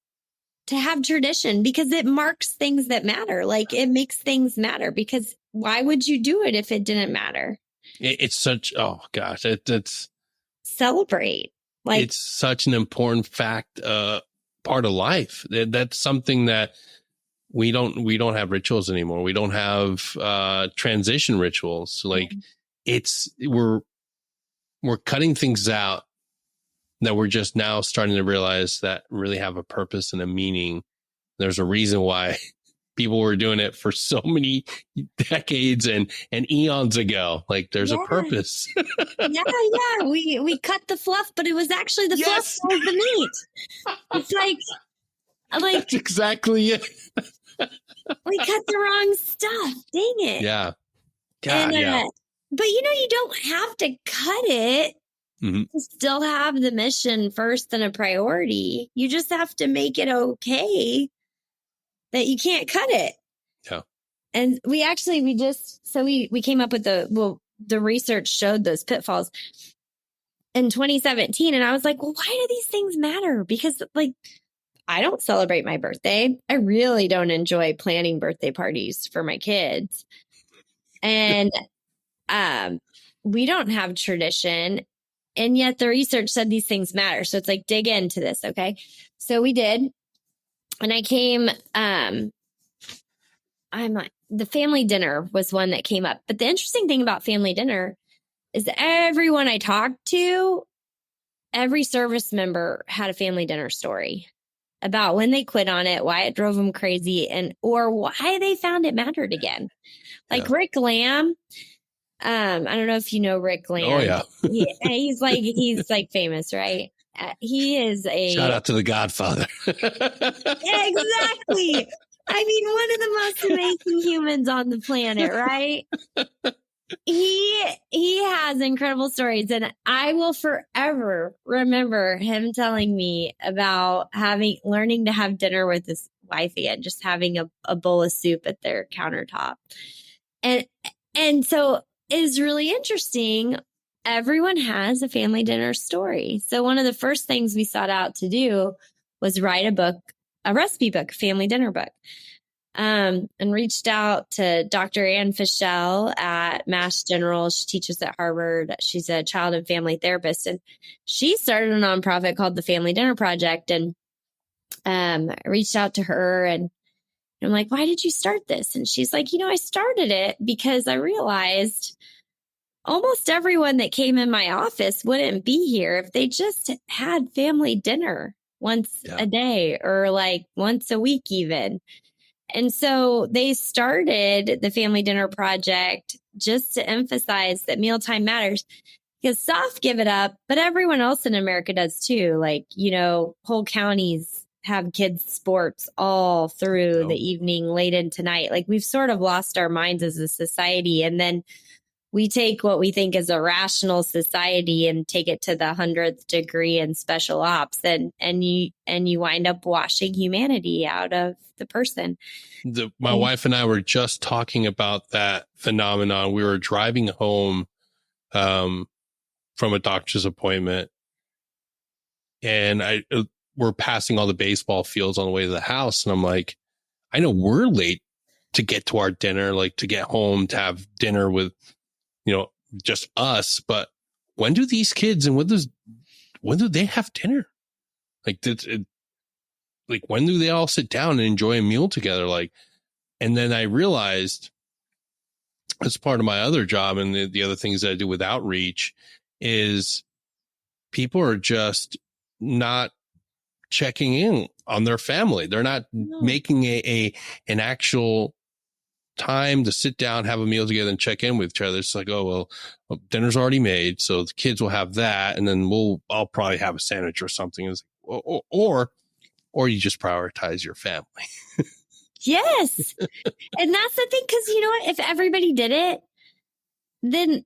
to have tradition, because it marks things that matter. Like it makes things matter, because why would you do it if it didn't matter? It's such, oh gosh, it's celebrate. Like it's such an important part of life. That's something that we don't have rituals anymore. We don't have transition rituals. Like we're cutting things out that we're just now starting to realize that really have a purpose and a meaning. There's a reason why people were doing it for so many decades and eons ago. Like there's a purpose. Yeah. We cut the fluff, but it was actually the fluff that was the meat. It's like that's exactly it. We cut the wrong stuff. Dang it. Yeah. God, But you don't have to cut it. Mm-hmm. To still have the mission first and a priority. You just have to make it okay that you can't cut it. Yeah. And we came up with the research showed those pitfalls in 2017. And I was like, well, why do these things matter? Because like, I don't celebrate my birthday. I really don't enjoy planning birthday parties for my kids. And, we don't have tradition. And yet the research said these things matter. So it's like, dig into this. Okay. So we did. And I came, the family dinner was one that came up. But the interesting thing about family dinner is that everyone I talked to, every service member had a family dinner story about when they quit on it, why it drove them crazy, or why they found it mattered again. Like Rick Lamb. I don't know if you know Rick Lamb. Oh yeah. He's like famous, right? He is shout out to the Godfather. Yeah, exactly. I mean, one of the most amazing humans on the planet, right? He has incredible stories, and I will forever remember him telling me about learning to have dinner with his wife again, just having a bowl of soup at their countertop. And so it's really interesting. Everyone has a family dinner story. So one of the first things we sought out to do was write a recipe book, family dinner book. And reached out to Dr. Ann Fischel at Mass General. She teaches at Harvard. She's a child and family therapist, and she started a nonprofit called the Family Dinner Project. And I reached out to her, and I'm like, why did you start this? And she's like, I started it because I realized almost everyone that came in my office wouldn't be here if they just had family dinner. once a day or like once a week even. And so they started the Family Dinner Project just to emphasize that mealtime matters, because SOF give it up, but everyone else in America does too. Like, you know, whole counties have kids sports all through the evening, late into night. Like, we've sort of lost our minds as a society. And then we take what we think is a rational society and take it to the 100th degree in special ops, and you wind up washing humanity out of the person. My wife and I were just talking about that phenomenon. We were driving home from a doctor's appointment, and we're passing all the baseball fields on the way to the house, and I'm like, I know we're late to get to our dinner, like to get home to have dinner with, you know, just us. But when do these kids and when do they have dinner? Like, like, when do they all sit down and enjoy a meal together? Like, and then I realized, as part of my other job and the other things that I do with outreach, is people are just not checking in on their family. They're not making an actual time to sit down, have a meal together, and check in with each other. It's like, oh, well, dinner's already made, so the kids will have that, and then I'll probably have a sandwich or something. Or you just prioritize your family. Yes. And that's the thing, because you know what? If everybody did it, then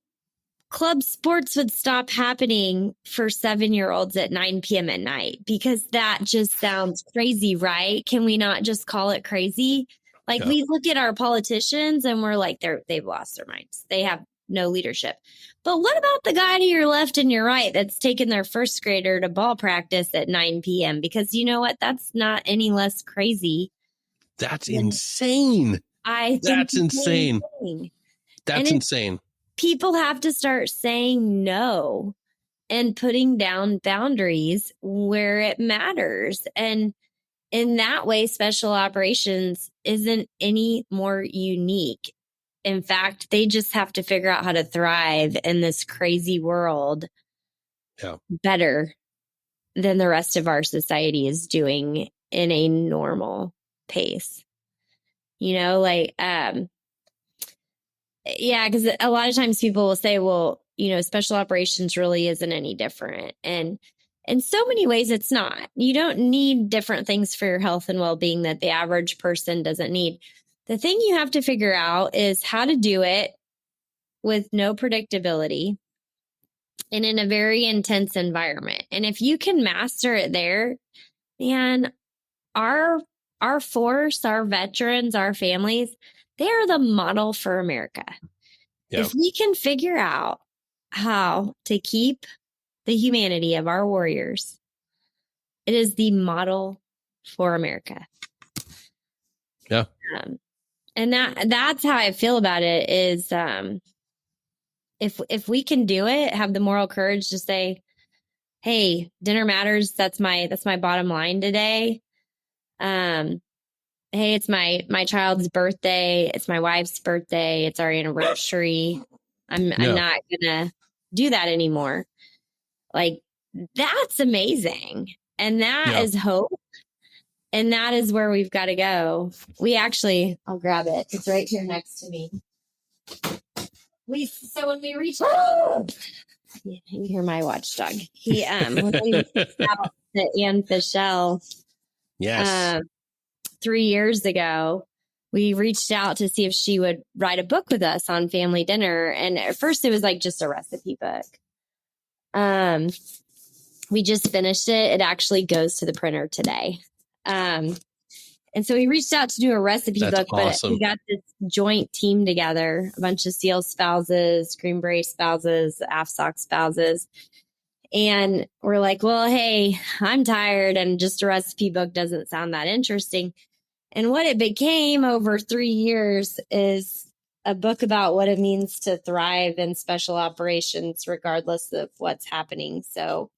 club sports would stop happening for 7-year-olds at 9 p.m. at night, because that just sounds crazy, right? Can we not just call it crazy? Like, we look at our politicians and we're like, they've lost their minds. They have no leadership. But what about the guy to your left and your right that's taking their first grader to ball practice at 9 p.m.? Because you know what? That's not any less crazy. That's insane. That's insane. That's insane. People have to start saying no and putting down boundaries where it matters. And in that way, special operations isn't any more unique. In fact, they just have to figure out how to thrive in this crazy world better than the rest of our society is doing in a normal pace. You know, like, because a lot of times people will say, well, you know, special operations really isn't any different. And in so many ways, it's not. You don't need different things for your health and well-being that the average person doesn't need. The thing you have to figure out is how to do it with no predictability and in a very intense environment. And if you can master it there, man, our force, our veterans, our families, they are the model for America. Yep. If we can figure out how to keep the humanity of our warriors, it is the model for America. Yeah. And that's how I feel about it is, if we can do it, have the moral courage to say, hey, dinner matters. That's my bottom line today. Hey, it's my child's birthday. It's my wife's birthday. It's our anniversary. I'm not gonna do that anymore. Like, that's amazing. And that is hope. And that is where we've got to go. I'll grab it. It's right here next to me. So when we reached out, you hear my watchdog. When we reached out to Anne Fischel, 3 years ago, we reached out to see if she would write a book with us on family dinner. And at first it was like just a recipe book. We just finished it. It actually goes to the printer today. And so we reached out to do a recipe book, awesome. But we got this joint team together, a bunch of SEAL spouses, Green Beret spouses, AFSOC spouses. And we're like, well, hey, I'm tired and just a recipe book doesn't sound that interesting. And what it became over 3 years is a book about what it means to thrive in special operations, regardless of what's happening. So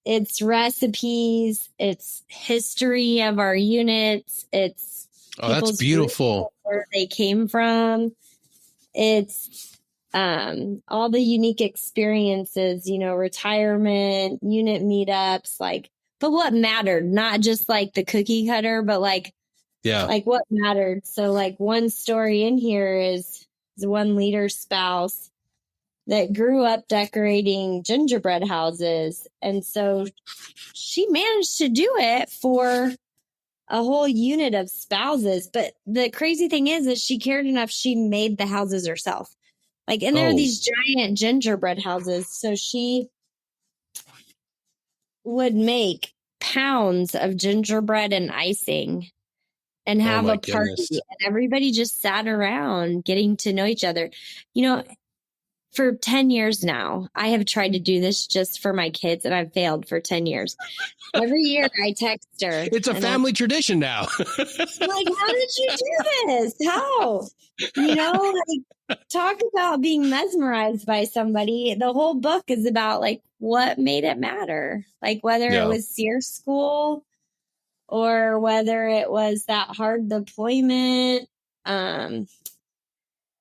it's recipes, it's history of our units, it's that's beautiful, where they came from. It's all the unique experiences, retirement, unit meetups, like but what mattered, not just like the cookie cutter, but like what mattered. So like one story in here is one leader's spouse that grew up decorating gingerbread houses. And so she managed to do it for a whole unit of spouses. But the crazy thing is that she cared enough, she made the houses herself. Like, and there are these giant gingerbread houses. So she would make pounds of gingerbread and icing and have a party. Goodness. And everybody just sat around getting to know each other. You know, for 10 years now, I have tried to do this just for my kids, and I've failed for 10 years. Every year I text her. It's a family tradition now. Like, how did you do this? How? You know, like, talk about being mesmerized by somebody. The whole book is about, like, what made it matter. Like, whether it was SEER school or whether it was that hard deployment.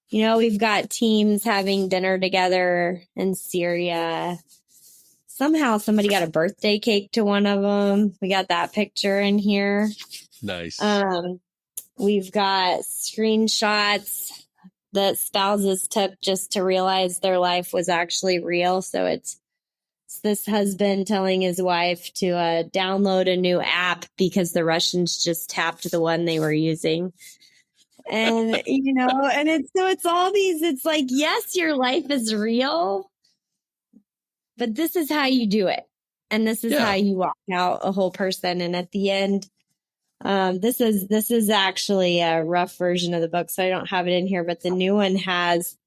You know, we've got teams having dinner together in Syria. Somehow somebody got a birthday cake to one of them. We got that picture in here. Nice. We've got screenshots that spouses took just to realize their life was actually real. So it's this husband telling his wife to download a new app because the Russians just tapped the one they were using. And, you know, and it's all these, it's like, yes, your life is real, but this is how you do it. And this is how you walk out a whole person. And at the end, this is actually a rough version of the book, so I don't have it in here, but the new one has,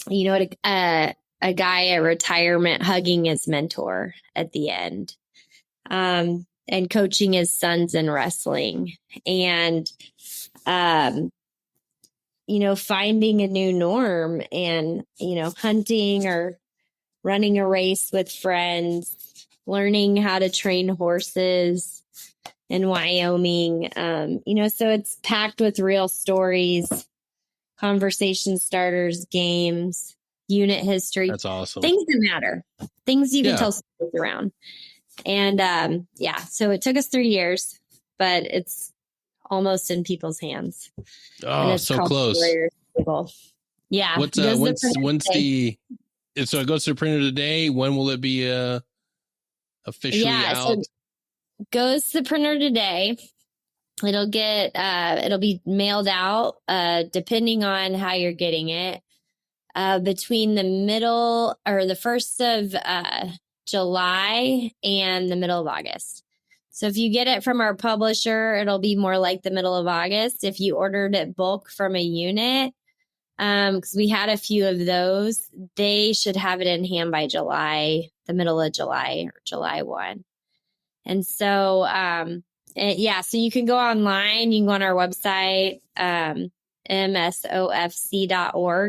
you know, a guy at retirement hugging his mentor at the end, and coaching his sons in wrestling, and, you know, finding a new norm, and, you know, hunting or running a race with friends, learning how to train horses in Wyoming. You know, so it's packed with real stories, conversation starters, games, unit history. That's awesome. Things that matter, things you can tell stories around. And so it took us 3 years, but it's almost in people's hands. Oh, so close. Yeah. When's the so it goes to the printer today? When will it be officially out? So goes to the printer today. It'll be mailed out depending on how you're getting it, between the middle or the 1st of July and the middle of August. So if you get it from our publisher, it'll be more like the middle of August. If you ordered it bulk from a unit, because we had a few of those, they should have it in hand by July, the middle of July, or July 1. And so, so you can go online, you can go on our website, MSOFC.org,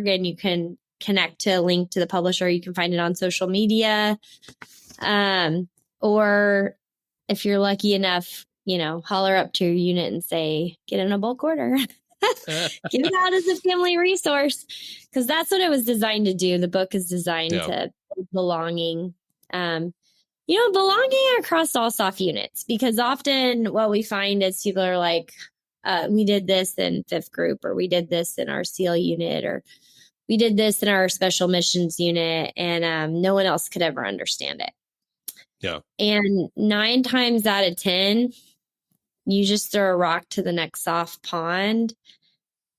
and you can connect to a link to the publisher. You can find it on social media. Or if you're lucky enough, you know, holler up to your unit and say, get in a bulk order. Get it out as a family resource, because that's what it was designed to do. The book is designed to belonging, belonging across all SOF units, because often what we find is people are like, we did this in 5th group, or we did this in our SEAL unit, or we did this in our special missions unit, and no one else could ever understand it. Yeah. And 9 times out of 10, you just throw a rock to the next SOF pond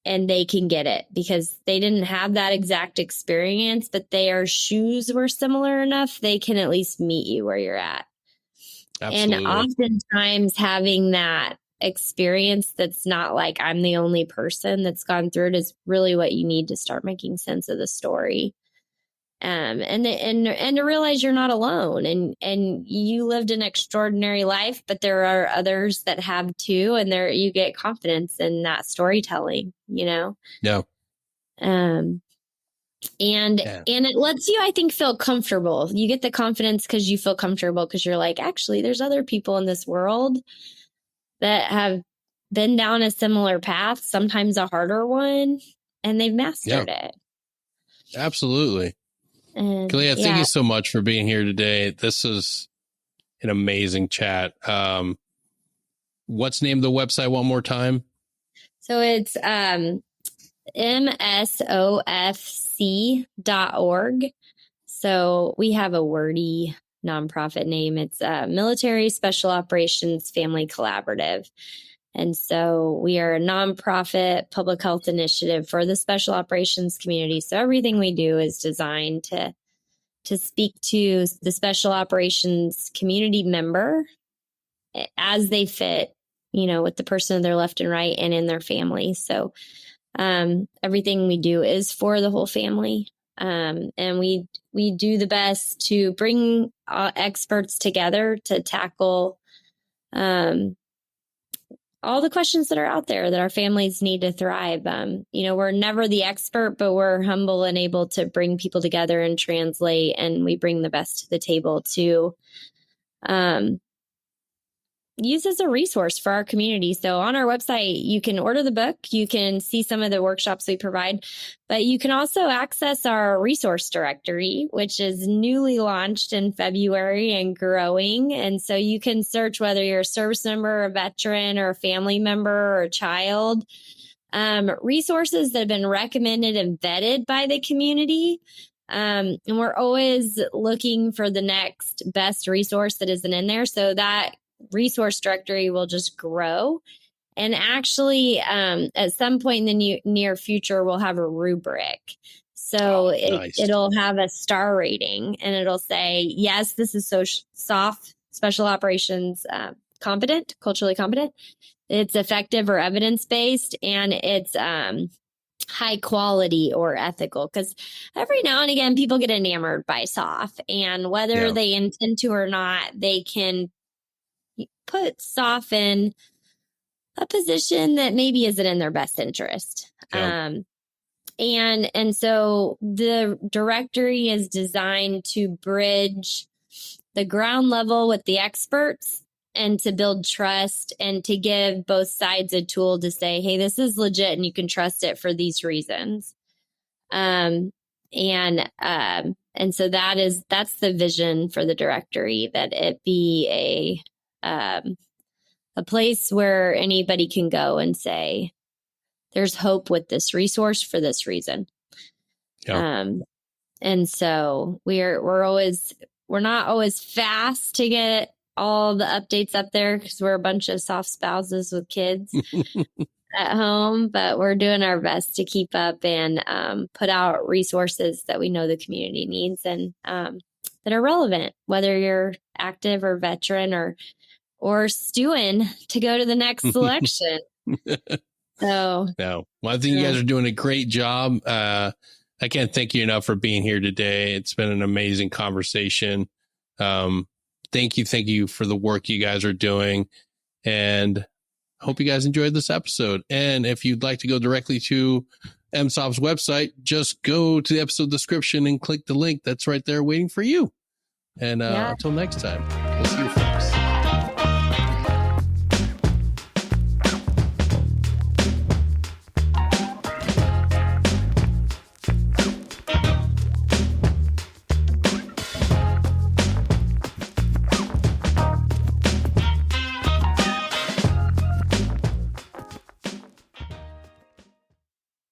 and they can get it, because they didn't have that exact experience, but their shoes were similar enough. They can at least meet you where you're at. Absolutely. And oftentimes having that experience that's not like I'm the only person that's gone through it is really what you need to start making sense of the story. And to realize you're not alone, and you lived an extraordinary life, but there are others that have too. And you get confidence in that storytelling, you know? Yeah. And it lets you, I think, feel comfortable. You get the confidence because you feel comfortable, because you're like, actually, there's other people in this world that have been down a similar path, sometimes a harder one, and they've mastered it. Absolutely. KaLeah, thank you so much for being here today. This is an amazing chat. What's the name of the website one more time? So it's MSOFC.org. So we have a wordy nonprofit name. It's Military Special Operations Family Collaborative. And so we are a nonprofit public health initiative for the special operations community. So everything we do is designed to speak to the special operations community member as they fit, with the person to their left and right and in their family. So everything we do is for the whole family. And we do the best to bring experts together to tackle all the questions that are out there that our families need to thrive. We're never the expert, but we're humble and able to bring people together and translate, and we bring the best to the table to use as a resource for our community. So on our website, you can order the book, you can see some of the workshops we provide, but you can also access our resource directory, which is newly launched in February and growing. And so you can search whether you're a service member, a veteran, or a family member, or a child, resources that have been recommended and vetted by the community. And we're always looking for the next best resource that isn't in there. So that resource directory will just grow. And actually, at some point in the near future, we'll have a rubric. So nice. It'll have a star rating, and it'll say, yes, this is SOF special operations competent, culturally competent. It's effective or evidence-based, and it's high quality or ethical. Because every now and again, people get enamored by SOF, and whether they intend to or not, they can put SOF in a position that maybe isn't in their best interest. And so the directory is designed to bridge the ground level with the experts and to build trust and to give both sides a tool to say, hey, this is legit and you can trust it for these reasons. And so that's the vision for the directory, that it be a place where anybody can go and say, there's hope with this resource for this reason. And so we're not always fast to get all the updates up there because we're a bunch of soft spouses with kids at home, but we're doing our best to keep up and put out resources that we know the community needs and that are relevant, whether you're active or veteran or stewing to go to the next election. So, no, well, I think you guys are doing a great job. I can't thank you enough for being here today. It's been an amazing conversation. Thank you for the work you guys are doing, and hope you guys enjoyed this episode. And if you'd like to go directly to MSOF's website, just go to the episode description and click the link that's right there waiting for you. And until next time, we'll see you folks.